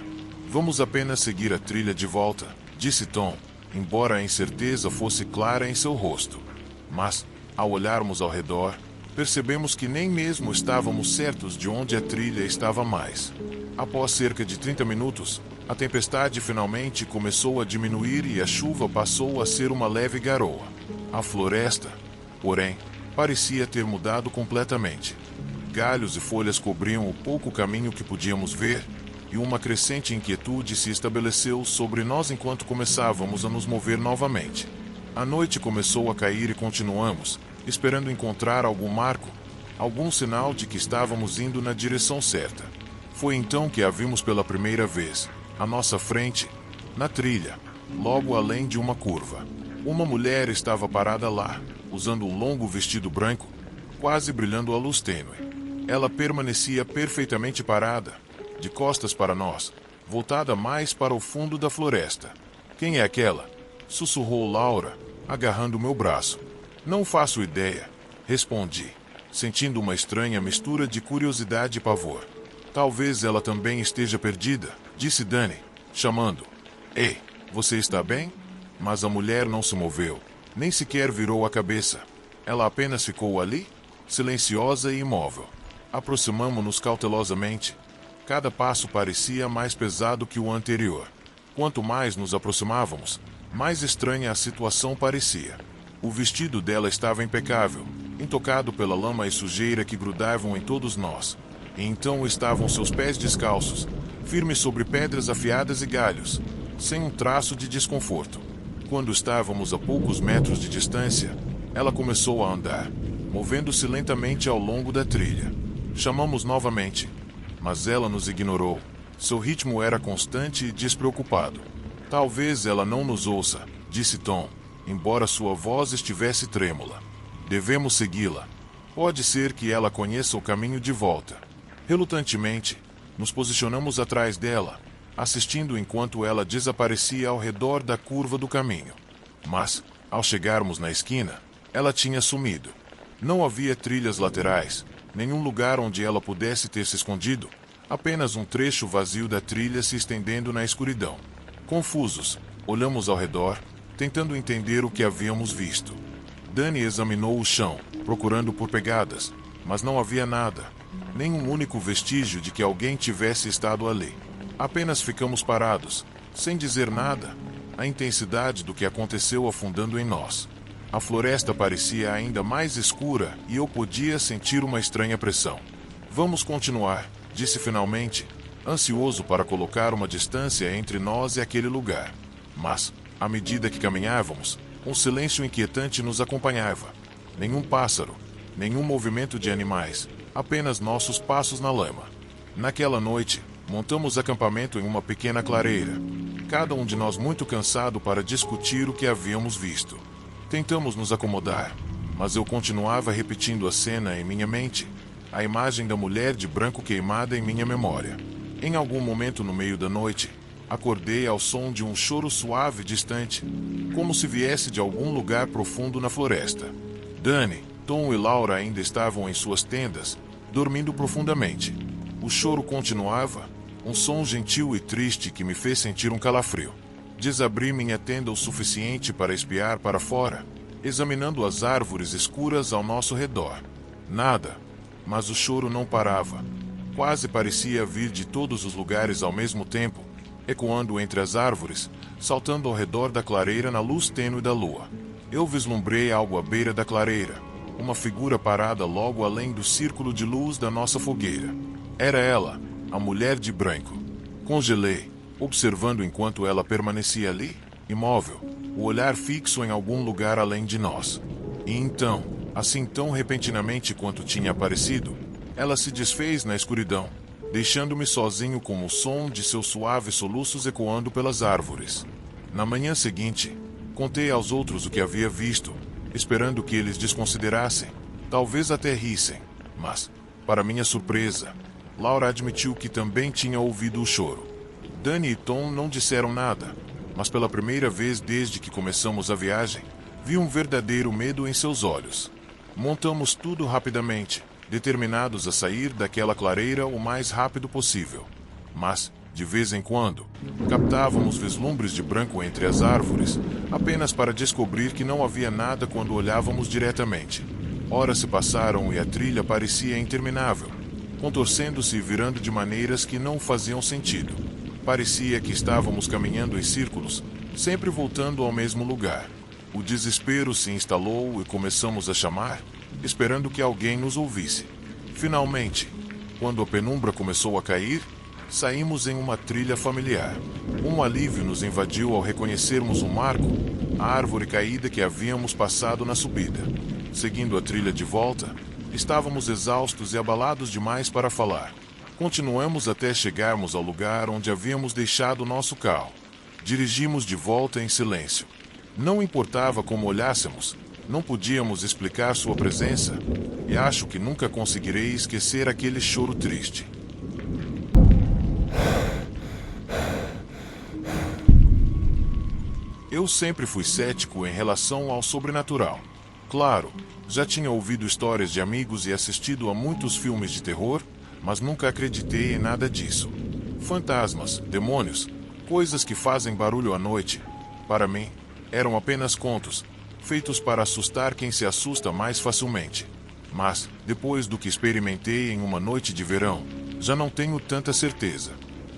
"Vamos apenas seguir a trilha de volta", disse Tom, embora a incerteza fosse clara em seu rosto. Mas, ao olharmos ao redor, percebemos que nem mesmo estávamos certos de onde a trilha estava mais. Após cerca de 30 minutos, a tempestade finalmente começou a diminuir e a chuva passou a ser uma leve garoa. A floresta, porém, parecia ter mudado completamente. Galhos e folhas cobriam o pouco caminho que podíamos ver, e uma crescente inquietude se estabeleceu sobre nós enquanto começávamos a nos mover novamente. A noite começou a cair e continuamos, esperando encontrar algum marco, algum sinal de que estávamos indo na direção certa. Foi então que a vimos pela primeira vez, à nossa frente, na trilha, logo além de uma curva. Uma mulher estava parada lá, usando um longo vestido branco, quase brilhando à luz tênue. Ela permanecia perfeitamente parada, de costas para nós, voltada mais para o fundo da floresta. "Quem é aquela?" sussurrou Laura, agarrando meu braço. "Não faço ideia", respondi, sentindo uma estranha mistura de curiosidade e pavor. "Talvez ela também esteja perdida", disse Dani, chamando. "Ei, você está bem?" Mas a mulher não se moveu, nem sequer virou a cabeça. Ela apenas ficou ali, silenciosa e imóvel. Aproximamo-nos cautelosamente. Cada passo parecia mais pesado que o anterior. Quanto mais nos aproximávamos, mais estranha a situação parecia. O vestido dela estava impecável, intocado pela lama e sujeira que grudavam em todos nós. E então estavam seus pés descalços, firmes sobre pedras afiadas e galhos, sem um traço de desconforto. Quando estávamos a poucos metros de distância, ela começou a andar, movendo-se lentamente ao longo da trilha. Chamamos novamente, mas ela nos ignorou. Seu ritmo era constante e despreocupado. "Talvez ela não nos ouça", disse Tom, embora sua voz estivesse trêmula. "Devemos segui-la. Pode ser que ela conheça o caminho de volta." Relutantemente, nos posicionamos atrás dela, assistindo enquanto ela desaparecia ao redor da curva do caminho. Mas, ao chegarmos na esquina, ela tinha sumido. Não havia trilhas laterais, nenhum lugar onde ela pudesse ter se escondido, apenas um trecho vazio da trilha se estendendo na escuridão. Confusos, olhamos ao redor, tentando entender o que havíamos visto. Dani examinou o chão, procurando por pegadas, mas não havia nada, nem um único vestígio de que alguém tivesse estado ali. Apenas ficamos parados, sem dizer nada, a intensidade do que aconteceu afundando em nós. A floresta parecia ainda mais escura e eu podia sentir uma estranha pressão. "Vamos continuar", disse finalmente, ansioso para colocar uma distância entre nós e aquele lugar. Mas, à medida que caminhávamos, um silêncio inquietante nos acompanhava. Nenhum pássaro, nenhum movimento de animais, apenas nossos passos na lama. Naquela noite, montamos acampamento em uma pequena clareira, cada um de nós muito cansado para discutir o que havíamos visto. Tentamos nos acomodar, mas eu continuava repetindo a cena em minha mente, a imagem da mulher de branco queimada em minha memória. Em algum momento no meio da noite, acordei ao som de um choro suave e distante, como se viesse de algum lugar profundo na floresta. Dani, Tom e Laura ainda estavam em suas tendas, dormindo profundamente. O choro continuava, um som gentil e triste que me fez sentir um calafrio. Desabri minha tenda o suficiente para espiar para fora, examinando as árvores escuras ao nosso redor. Nada, mas o choro não parava. Quase parecia vir de todos os lugares ao mesmo tempo, ecoando entre as árvores, saltando ao redor da clareira na luz tênue da lua. Eu vislumbrei algo à beira da clareira, uma figura parada logo além do círculo de luz da nossa fogueira. Era ela, a mulher de branco. Congelei, observando enquanto ela permanecia ali, imóvel, o olhar fixo em algum lugar além de nós. E então, assim tão repentinamente quanto tinha aparecido, ela se desfez na escuridão, deixando-me sozinho com o som de seus suaves soluços ecoando pelas árvores. Na manhã seguinte, contei aos outros o que havia visto, esperando que eles desconsiderassem, talvez até rissem, mas, para minha surpresa, Laura admitiu que também tinha ouvido o choro. Dani e Tom não disseram nada, mas pela primeira vez desde que começamos a viagem, vi um verdadeiro medo em seus olhos. Montamos tudo rapidamente, determinados a sair daquela clareira o mais rápido possível. Mas, de vez em quando, captávamos vislumbres de branco entre as árvores, apenas para descobrir que não havia nada quando olhávamos diretamente. Horas se passaram e a trilha parecia interminável, contorcendo-se e virando de maneiras que não faziam sentido. Parecia que estávamos caminhando em círculos, sempre voltando ao mesmo lugar. O desespero se instalou e começamos a chamar, esperando que alguém nos ouvisse. Finalmente, quando a penumbra começou a cair, saímos em uma trilha familiar. Um alívio nos invadiu ao reconhecermos um marco, a árvore caída que havíamos passado na subida. Seguindo a trilha de volta, estávamos exaustos e abalados demais para falar. Continuamos até chegarmos ao lugar onde havíamos deixado nosso carro. Dirigimos de volta em silêncio. Não importava como olhássemos, não podíamos explicar sua presença, e acho que nunca conseguirei esquecer aquele choro triste. Eu sempre fui cético em relação ao sobrenatural. Claro, já tinha ouvido histórias de amigos e assistido a muitos filmes de terror, mas nunca acreditei em nada disso. Fantasmas, demônios, coisas que fazem barulho à noite, para mim, eram apenas contos, feitos para assustar quem se assusta mais facilmente. Mas, depois do que experimentei em uma noite de verão, já não tenho tanta certeza.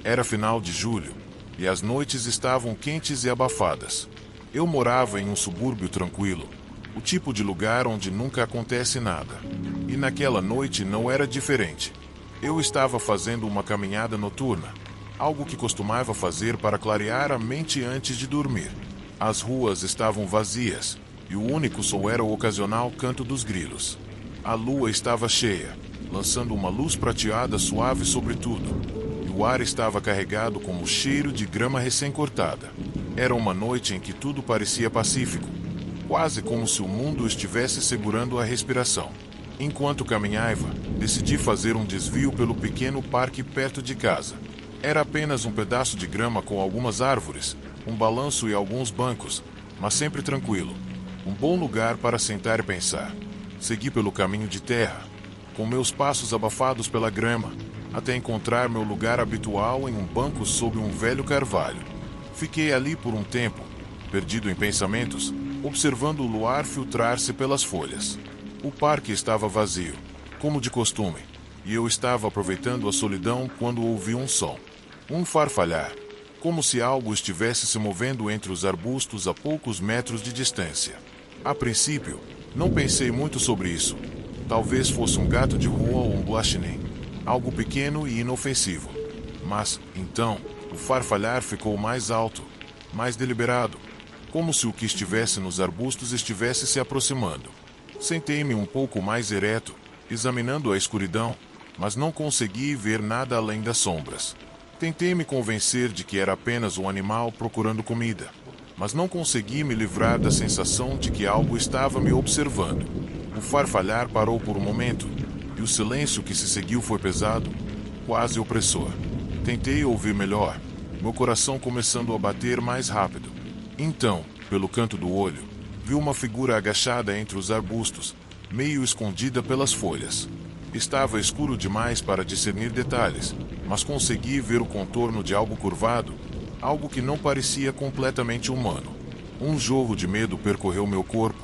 Era final de julho, e as noites estavam quentes e abafadas. Eu morava em um subúrbio tranquilo, o tipo de lugar onde nunca acontece nada. E naquela noite não era diferente. Eu estava fazendo uma caminhada noturna, algo que costumava fazer para clarear a mente antes de dormir. As ruas estavam vazias, e o único som era o ocasional canto dos grilos. A lua estava cheia, lançando uma luz prateada suave sobre tudo, e o ar estava carregado com o cheiro de grama recém-cortada. Era uma noite em que tudo parecia pacífico, quase como se o mundo estivesse segurando a respiração. Enquanto caminhava, decidi fazer um desvio pelo pequeno parque perto de casa. Era apenas um pedaço de grama com algumas árvores, um balanço e alguns bancos, mas sempre tranquilo. Um bom lugar para sentar e pensar. Segui pelo caminho de terra, com meus passos abafados pela grama, até encontrar meu lugar habitual em um banco sob um velho carvalho. Fiquei ali por um tempo, perdido em pensamentos, observando o luar filtrar-se pelas folhas. O parque estava vazio, como de costume, e eu estava aproveitando a solidão quando ouvi um som. Um farfalhar, como se algo estivesse se movendo entre os arbustos a poucos metros de distância. A princípio, não pensei muito sobre isso. Talvez fosse um gato de rua ou um guaxinim, algo pequeno e inofensivo. Mas, então, o farfalhar ficou mais alto, mais deliberado, como se o que estivesse nos arbustos estivesse se aproximando. Sentei-me um pouco mais ereto, examinando a escuridão, mas não consegui ver nada além das sombras. Tentei me convencer de que era apenas um animal procurando comida, mas não consegui me livrar da sensação de que algo estava me observando. O farfalhar parou por um momento, e o silêncio que se seguiu foi pesado, quase opressor. Tentei ouvir melhor, meu coração começando a bater mais rápido. Então, pelo canto do olho, vi uma figura agachada entre os arbustos, meio escondida pelas folhas. Estava escuro demais para discernir detalhes, mas consegui ver o contorno de algo curvado, algo que não parecia completamente humano. Um jorro de medo percorreu meu corpo,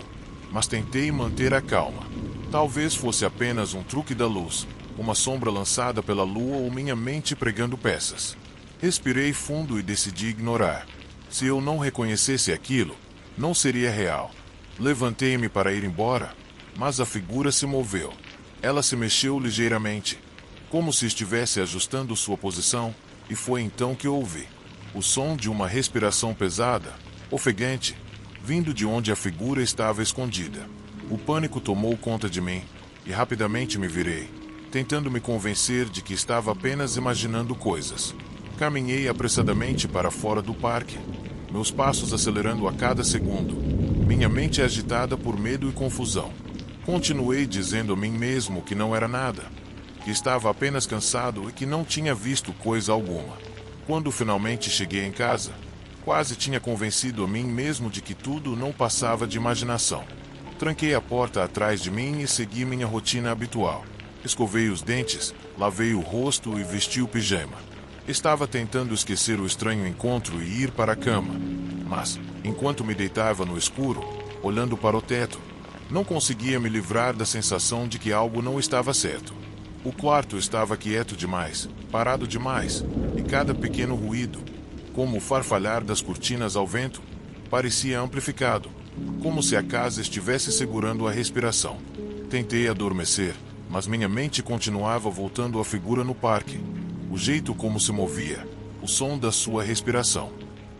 mas tentei manter a calma. Talvez fosse apenas um truque da luz, uma sombra lançada pela lua ou minha mente pregando peças. Respirei fundo e decidi ignorar. Se eu não reconhecesse aquilo, não seria real. Levantei-me para ir embora, mas a figura se moveu. Ela se mexeu ligeiramente, como se estivesse ajustando sua posição, e foi então que ouvi o som de uma respiração pesada, ofegante, vindo de onde a figura estava escondida. O pânico tomou conta de mim, e rapidamente me virei, tentando me convencer de que estava apenas imaginando coisas. Caminhei apressadamente para fora do parque, meus passos acelerando a cada segundo, minha mente agitada por medo e confusão. Continuei dizendo a mim mesmo que não era nada, que estava apenas cansado e que não tinha visto coisa alguma. Quando finalmente cheguei em casa, quase tinha convencido a mim mesmo de que tudo não passava de imaginação. Tranquei a porta atrás de mim e segui minha rotina habitual. Escovei os dentes, lavei o rosto e vesti o pijama. Estava tentando esquecer o estranho encontro e ir para a cama, mas, enquanto me deitava no escuro, olhando para o teto, não conseguia me livrar da sensação de que algo não estava certo. O quarto estava quieto demais, parado demais, e cada pequeno ruído, como o farfalhar das cortinas ao vento, parecia amplificado, como se a casa estivesse segurando a respiração. Tentei adormecer, mas minha mente continuava voltando à figura no parque, o jeito como se movia, o som da sua respiração.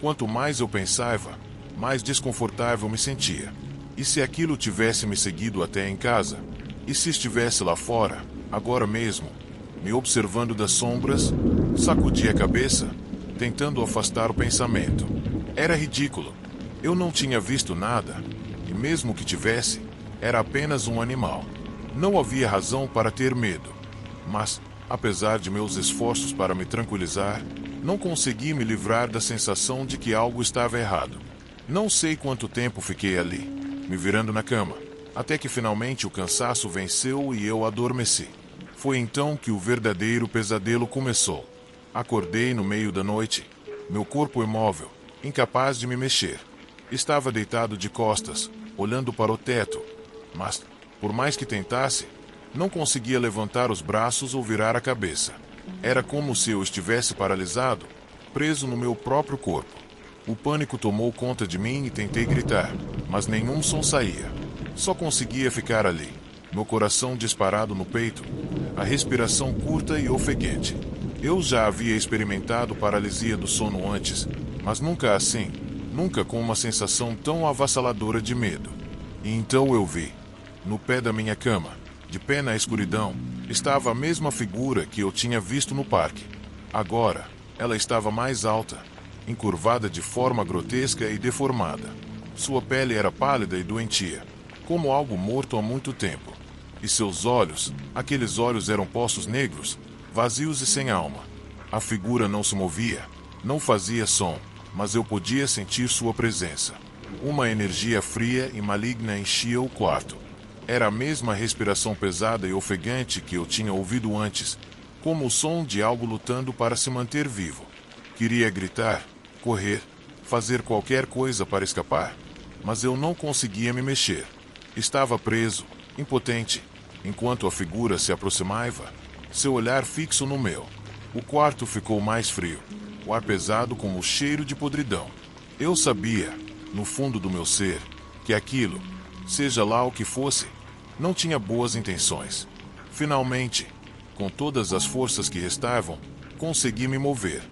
Quanto mais eu pensava, mais desconfortável me sentia. E se aquilo tivesse me seguido até em casa? E se estivesse lá fora, agora mesmo, me observando das sombras? Sacudi a cabeça, tentando afastar o pensamento. Era ridículo. Eu não tinha visto nada, e mesmo que tivesse, era apenas um animal. Não havia razão para ter medo. Mas, apesar de meus esforços para me tranquilizar, não consegui me livrar da sensação de que algo estava errado. Não sei quanto tempo fiquei ali, me virando na cama, até que finalmente o cansaço venceu e eu adormeci. Foi então que o verdadeiro pesadelo começou. Acordei no meio da noite, meu corpo imóvel, incapaz de me mexer. Estava deitado de costas, olhando para o teto, mas, por mais que tentasse, não conseguia levantar os braços ou virar a cabeça. Era como se eu estivesse paralisado, preso no meu próprio corpo. O pânico tomou conta de mim e tentei gritar, mas nenhum som saía. Só conseguia ficar ali, meu coração disparado no peito, a respiração curta e ofegante. Eu já havia experimentado paralisia do sono antes, mas nunca assim, nunca com uma sensação tão avassaladora de medo. E então eu vi, no pé da minha cama, de pé na escuridão, estava a mesma figura que eu tinha visto no parque. Agora, ela estava mais alta, encurvada de forma grotesca e deformada. Sua pele era pálida e doentia, como algo morto há muito tempo. E seus olhos, aqueles olhos eram poços negros, vazios e sem alma. A figura não se movia, não fazia som, mas eu podia sentir sua presença. Uma energia fria e maligna enchia o quarto. Era a mesma respiração pesada e ofegante que eu tinha ouvido antes, como o som de algo lutando para se manter vivo. Queria gritar, correr, fazer qualquer coisa para escapar, mas eu não conseguia me mexer. Estava preso, impotente, enquanto a figura se aproximava, seu olhar fixo no meu. O quarto ficou mais frio, o ar pesado como o cheiro de podridão. Eu sabia, no fundo do meu ser, que aquilo, seja lá o que fosse, não tinha boas intenções. Finalmente, com todas as forças que restavam, consegui me mover.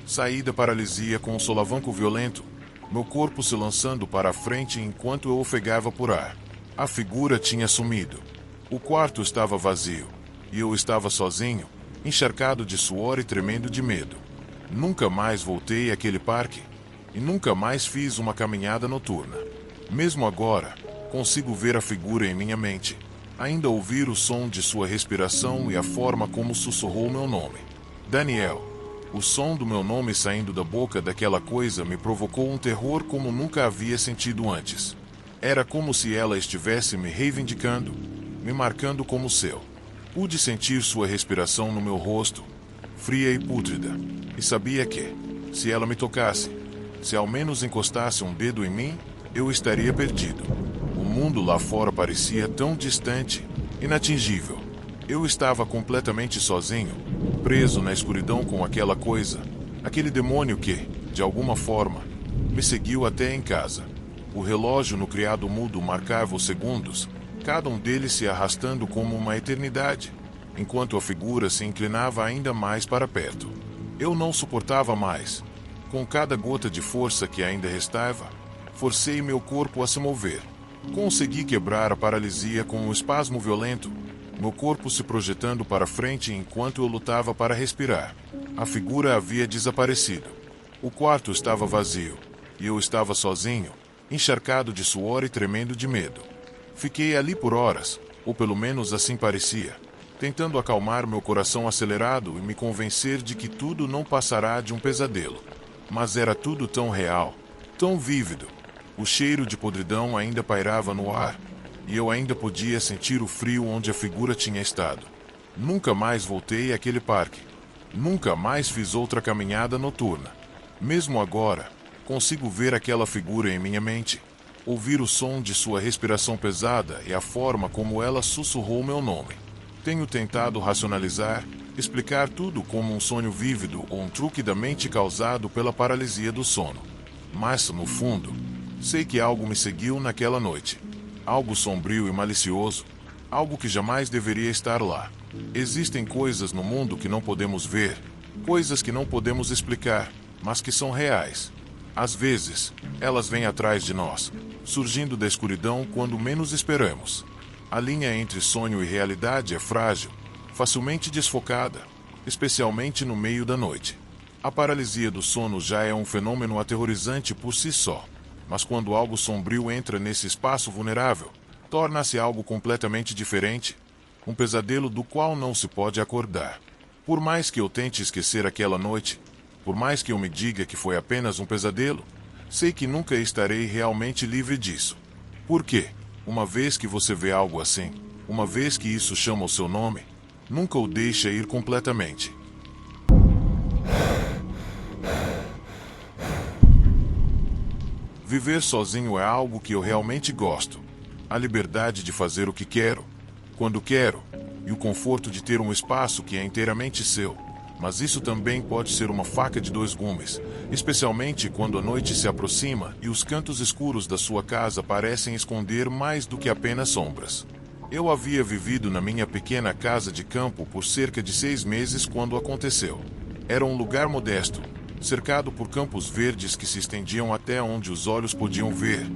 Saí da paralisia com um solavanco violento, meu corpo se lançando para a frente enquanto eu ofegava por ar. A figura tinha sumido. O quarto estava vazio, e eu estava sozinho, encharcado de suor e tremendo de medo. Nunca mais voltei àquele parque, e nunca mais fiz uma caminhada noturna. Mesmo agora, consigo ver a figura em minha mente, ainda ouvir o som de sua respiração e a forma como sussurrou meu nome. Daniel. O som do meu nome saindo da boca daquela coisa me provocou um terror como nunca havia sentido antes. Era como se ela estivesse me reivindicando, me marcando como seu. Pude sentir sua respiração no meu rosto, fria e pútrida, e sabia que, se ela me tocasse, se ao menos encostasse um dedo em mim, eu estaria perdido. O mundo lá fora parecia tão distante, inatingível. Eu estava completamente sozinho, preso na escuridão com aquela coisa, aquele demônio que, de alguma forma, me seguiu até em casa. O relógio no criado mudo marcava os segundos, cada um deles se arrastando como uma eternidade, enquanto a figura se inclinava ainda mais para perto. Eu não suportava mais. Com cada gota de força que ainda restava, forcei meu corpo a se mover. Consegui quebrar a paralisia com um espasmo violento, meu corpo se projetando para frente enquanto eu lutava para respirar. A figura havia desaparecido. O quarto estava vazio, e eu estava sozinho, encharcado de suor e tremendo de medo. Fiquei ali por horas, ou pelo menos assim parecia, tentando acalmar meu coração acelerado e me convencer de que tudo não passará de um pesadelo. Mas era tudo tão real, tão vívido. O cheiro de podridão ainda pairava no ar, e eu ainda podia sentir o frio onde a figura tinha estado. Nunca mais voltei àquele parque. Nunca mais fiz outra caminhada noturna. Mesmo agora, consigo ver aquela figura em minha mente, ouvir o som de sua respiração pesada e a forma como ela sussurrou meu nome. Tenho tentado racionalizar, explicar tudo como um sonho vívido ou um truque da mente causado pela paralisia do sono. Mas, no fundo, sei que algo me seguiu naquela noite. Algo sombrio e malicioso. Algo que jamais deveria estar lá. Existem coisas no mundo que não podemos ver, coisas que não podemos explicar, mas que são reais. Às vezes, elas vêm atrás de nós, surgindo da escuridão quando menos esperamos. A linha entre sonho e realidade é frágil, facilmente desfocada, especialmente no meio da noite. A paralisia do sono já é um fenômeno aterrorizante por si só, mas quando algo sombrio entra nesse espaço vulnerável, torna-se algo completamente diferente, um pesadelo do qual não se pode acordar. Por mais que eu tente esquecer aquela noite, por mais que eu me diga que foi apenas um pesadelo, sei que nunca estarei realmente livre disso. Por quê? Uma vez que você vê algo assim, uma vez que isso chama o seu nome, nunca o deixa ir completamente. Viver sozinho é algo que eu realmente gosto. A liberdade de fazer o que quero, quando quero, e o conforto de ter um espaço que é inteiramente seu. Mas isso também pode ser uma faca de dois gumes, especialmente quando a noite se aproxima e os cantos escuros da sua casa parecem esconder mais do que apenas sombras. Eu havia vivido na minha pequena casa de campo por cerca de 6 meses quando aconteceu. Era um lugar modesto, cercado por campos verdes que se estendiam até onde os olhos podiam ver,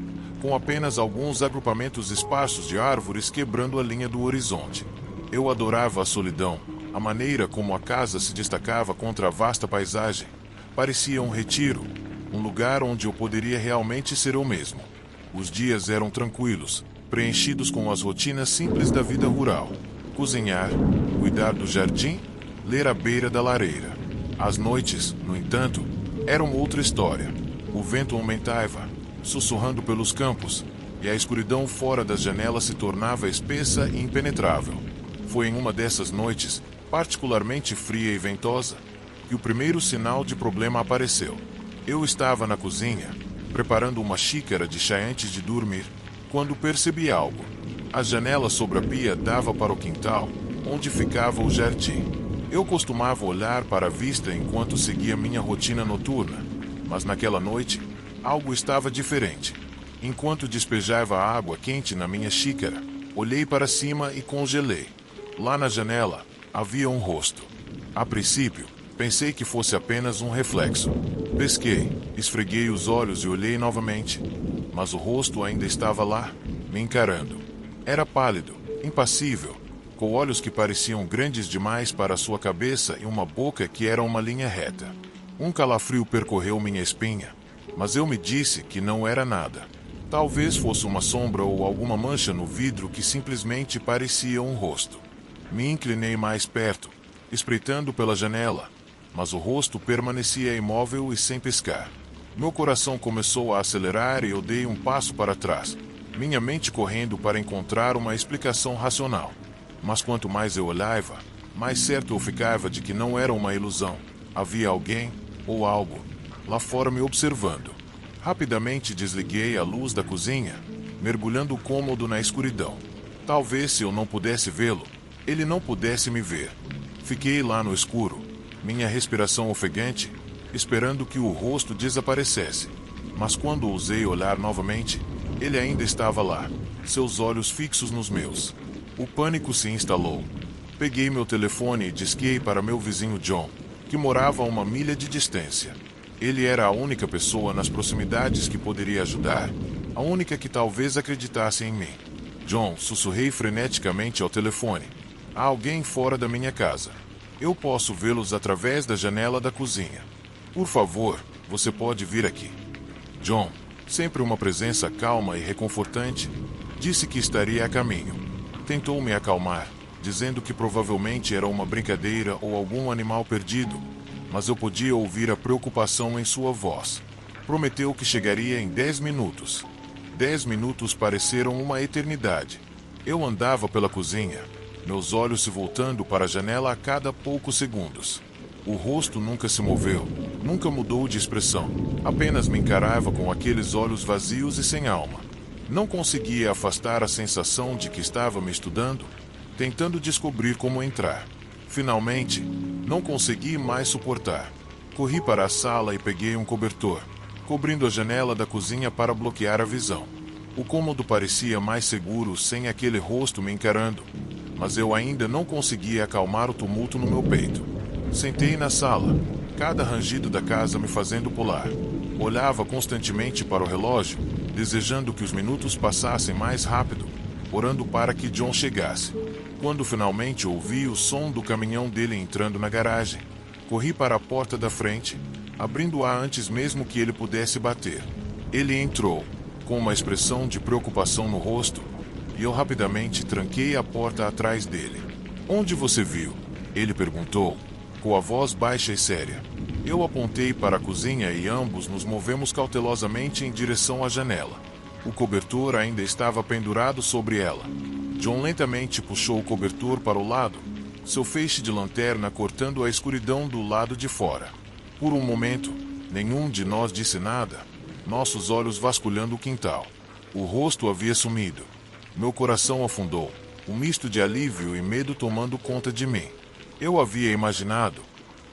com apenas alguns agrupamentos esparsos de árvores quebrando a linha do horizonte. Eu adorava a solidão. A maneira como a casa se destacava contra a vasta paisagem parecia um retiro, um lugar onde eu poderia realmente ser eu mesmo. Os dias eram tranquilos, preenchidos com as rotinas simples da vida rural. Cozinhar, cuidar do jardim, ler à beira da lareira. As noites, no entanto, eram outra história. O vento aumentava, sussurrando pelos campos, e a escuridão fora das janelas se tornava espessa e impenetrável. Foi em uma dessas noites, particularmente fria e ventosa, que o primeiro sinal de problema apareceu. Eu estava na cozinha, preparando uma xícara de chá antes de dormir, quando percebi algo. A janela sobre a pia dava para o quintal, onde ficava o jardim. Eu costumava olhar para a vista enquanto seguia minha rotina noturna, mas naquela noite, algo estava diferente. Enquanto despejava água quente na minha xícara, olhei para cima e congelei. Lá na janela, havia um rosto. A princípio, pensei que fosse apenas um reflexo. Pesquei, esfreguei os olhos e olhei novamente. Mas o rosto ainda estava lá, me encarando. Era pálido, impassível, com olhos que pareciam grandes demais para sua cabeça e uma boca que era uma linha reta. Um calafrio percorreu minha espinha, mas eu me disse que não era nada. Talvez fosse uma sombra ou alguma mancha no vidro que simplesmente parecia um rosto. Me inclinei mais perto, espreitando pela janela, mas o rosto permanecia imóvel e sem piscar. Meu coração começou a acelerar e eu dei um passo para trás, minha mente correndo para encontrar uma explicação racional. Mas quanto mais eu olhava, mais certo eu ficava de que não era uma ilusão. Havia alguém, ou algo, lá fora me observando. Rapidamente desliguei a luz da cozinha, mergulhando o cômodo na escuridão. Talvez se eu não pudesse vê-lo, ele não pudesse me ver. Fiquei lá no escuro, minha respiração ofegante, esperando que o rosto desaparecesse. Mas quando ousei olhar novamente, ele ainda estava lá, seus olhos fixos nos meus. O pânico se instalou. Peguei meu telefone e disquei para meu vizinho John, que morava a 1 milha de distância. Ele era a única pessoa nas proximidades que poderia ajudar, a única que talvez acreditasse em mim. John, sussurrei freneticamente ao telefone. Há alguém fora da minha casa. Eu posso vê-los através da janela da cozinha. Por favor, você pode vir aqui. John, sempre uma presença calma e reconfortante, disse que estaria a caminho. Tentou me acalmar, dizendo que provavelmente era uma brincadeira ou algum animal perdido, mas eu podia ouvir a preocupação em sua voz. Prometeu que chegaria em 10 minutos. 10 minutos pareceram uma eternidade. Eu andava pela cozinha, meus olhos se voltando para a janela a cada poucos segundos. O rosto nunca se moveu, nunca mudou de expressão, apenas me encarava com aqueles olhos vazios e sem alma. Não conseguia afastar a sensação de que estava me estudando, tentando descobrir como entrar. Finalmente, não consegui mais suportar. Corri para a sala e peguei um cobertor, cobrindo a janela da cozinha para bloquear a visão. O cômodo parecia mais seguro sem aquele rosto me encarando, mas eu ainda não conseguia acalmar o tumulto no meu peito. Sentei na sala, cada rangido da casa me fazendo pular. Olhava constantemente para o relógio, desejando que os minutos passassem mais rápido, orando para que John chegasse. Quando finalmente ouvi o som do caminhão dele entrando na garagem, corri para a porta da frente, abrindo-a antes mesmo que ele pudesse bater. Ele entrou, com uma expressão de preocupação no rosto, e eu rapidamente tranquei a porta atrás dele. "Onde você viu?" ele perguntou, com a voz baixa e séria. Eu apontei para a cozinha e ambos nos movemos cautelosamente em direção à janela. O cobertor ainda estava pendurado sobre ela. John lentamente puxou o cobertor para o lado, seu feixe de lanterna cortando a escuridão do lado de fora. Por um momento, nenhum de nós disse nada, nossos olhos vasculhando o quintal. O rosto havia sumido. Meu coração afundou, um misto de alívio e medo tomando conta de mim. Eu havia imaginado.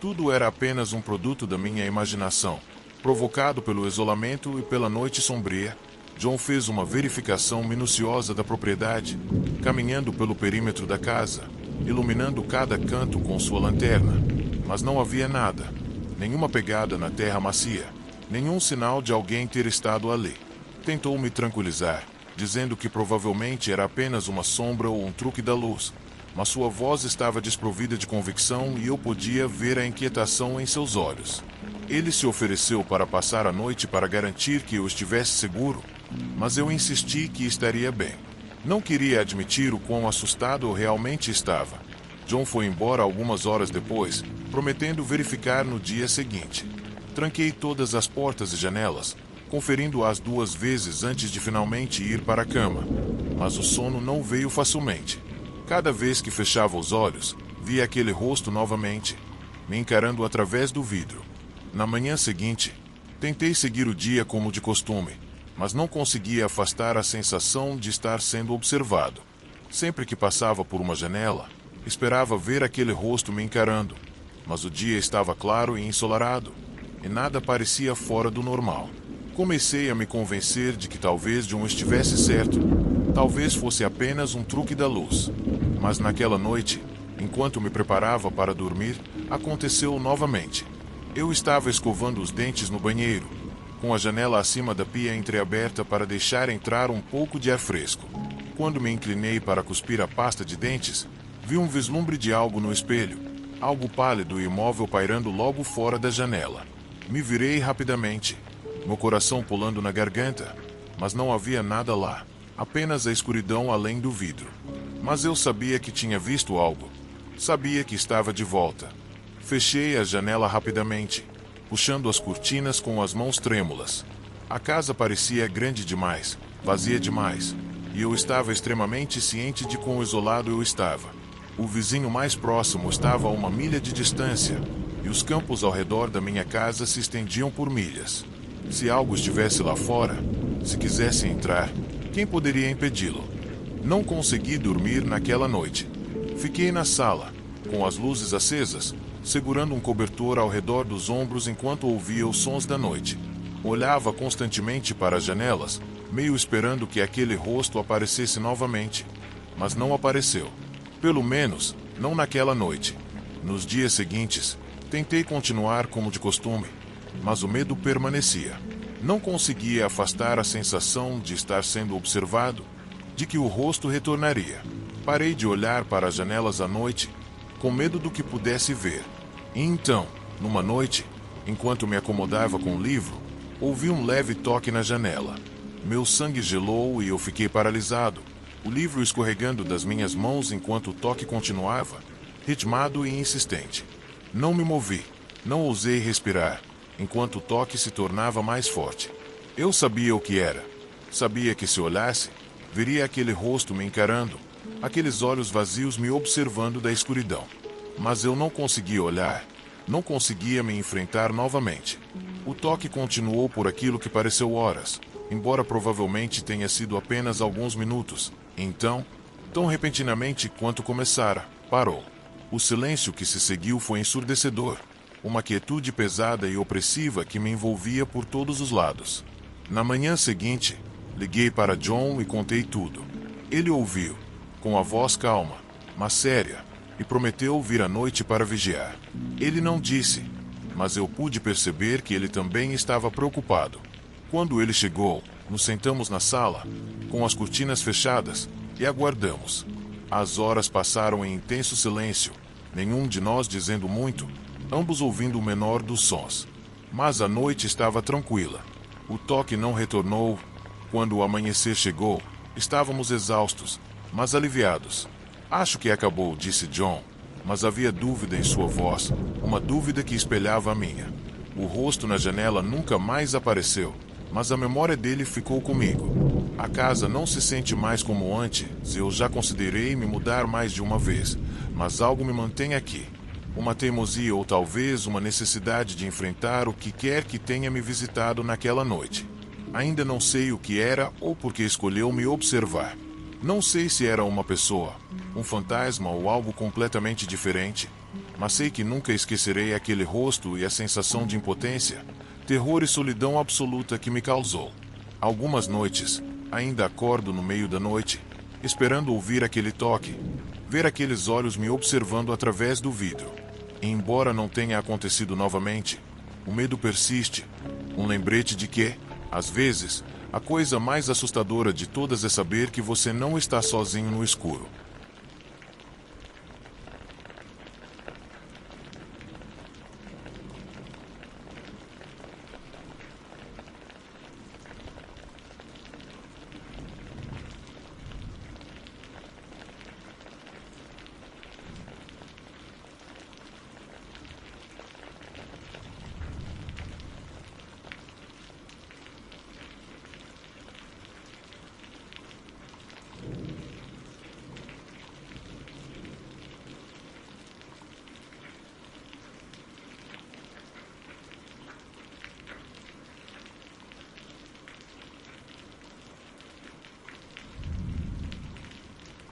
Tudo era apenas um produto da minha imaginação. Provocado pelo isolamento e pela noite sombria, John fez uma verificação minuciosa da propriedade, caminhando pelo perímetro da casa, iluminando cada canto com sua lanterna. Mas não havia nada, nenhuma pegada na terra macia, nenhum sinal de alguém ter estado ali. Tentou me tranquilizar, dizendo que provavelmente era apenas uma sombra ou um truque da luz, mas sua voz estava desprovida de convicção e eu podia ver a inquietação em seus olhos. Ele se ofereceu para passar a noite para garantir que eu estivesse seguro, mas eu insisti que estaria bem. Não queria admitir o quão assustado eu realmente estava. John foi embora algumas horas depois, prometendo verificar no dia seguinte. Tranquei todas as portas e janelas, conferindo-as 2 vezes antes de finalmente ir para a cama, mas o sono não veio facilmente. Cada vez que fechava os olhos, via aquele rosto novamente, me encarando através do vidro. Na manhã seguinte, tentei seguir o dia como de costume, mas não conseguia afastar a sensação de estar sendo observado. Sempre que passava por uma janela, esperava ver aquele rosto me encarando, mas o dia estava claro e ensolarado, e nada parecia fora do normal. Comecei a me convencer de que talvez John estivesse certo, talvez fosse apenas um truque da luz. Mas naquela noite, enquanto me preparava para dormir, aconteceu novamente. Eu estava escovando os dentes no banheiro, com a janela acima da pia entreaberta para deixar entrar um pouco de ar fresco. Quando me inclinei para cuspir a pasta de dentes, vi um vislumbre de algo no espelho, algo pálido e imóvel pairando logo fora da janela. Me virei rapidamente, meu coração pulando na garganta, mas não havia nada lá, apenas a escuridão além do vidro. Mas eu sabia que tinha visto algo. Sabia que estava de volta. Fechei a janela rapidamente, puxando as cortinas com as mãos trêmulas. A casa parecia grande demais, vazia demais, e eu estava extremamente ciente de quão isolado eu estava. O vizinho mais próximo estava a 1 milha de distância, e os campos ao redor da minha casa se estendiam por milhas. Se algo estivesse lá fora, se quisesse entrar, quem poderia impedi-lo? Não consegui dormir naquela noite. Fiquei na sala, com as luzes acesas, segurando um cobertor ao redor dos ombros enquanto ouvia os sons da noite. Olhava constantemente para as janelas, meio esperando que aquele rosto aparecesse novamente. Mas não apareceu. Pelo menos, não naquela noite. Nos dias seguintes, tentei continuar como de costume, mas o medo permanecia. Não conseguia afastar a sensação de estar sendo observado, de que o rosto retornaria. Parei de olhar para as janelas à noite, com medo do que pudesse ver. E então, numa noite, enquanto me acomodava com o livro, ouvi um leve toque na janela. Meu sangue gelou e eu fiquei paralisado, o livro escorregando das minhas mãos enquanto o toque continuava, ritmado e insistente. Não me movi, não ousei respirar, enquanto o toque se tornava mais forte. Eu sabia o que era. Sabia que se olhasse, veria aquele rosto me encarando, aqueles olhos vazios me observando da escuridão. Mas eu não conseguia olhar, não conseguia me enfrentar novamente. O toque continuou por aquilo que pareceu horas, embora provavelmente tenha sido apenas alguns minutos. Então, tão repentinamente quanto começara, parou. O silêncio que se seguiu foi ensurdecedor, uma quietude pesada e opressiva que me envolvia por todos os lados. Na manhã seguinte, liguei para John e contei tudo. Ele ouviu, com a voz calma, mas séria, e prometeu vir à noite para vigiar. Ele não disse, mas eu pude perceber que ele também estava preocupado. Quando ele chegou, nos sentamos na sala, com as cortinas fechadas, e aguardamos. As horas passaram em intenso silêncio, nenhum de nós dizendo muito, ambos ouvindo o menor dos sons. Mas a noite estava tranquila. O toque não retornou. Quando o amanhecer chegou, estávamos exaustos, mas aliviados. Acho que acabou, disse John, mas havia dúvida em sua voz, uma dúvida que espelhava a minha. O rosto na janela nunca mais apareceu, mas a memória dele ficou comigo. A casa não se sente mais como antes, eu já considerei me mudar mais de uma vez, mas algo me mantém aqui. Uma teimosia ou talvez uma necessidade de enfrentar o que quer que tenha me visitado naquela noite. Ainda não sei o que era ou por que escolheu me observar. Não sei se era uma pessoa, um fantasma ou algo completamente diferente, mas sei que nunca esquecerei aquele rosto e a sensação de impotência, terror e solidão absoluta que me causou. Algumas noites, ainda acordo no meio da noite, esperando ouvir aquele toque, ver aqueles olhos me observando através do vidro. E embora não tenha acontecido novamente, o medo persiste, um lembrete de que, às vezes, a coisa mais assustadora de todas é saber que você não está sozinho no escuro.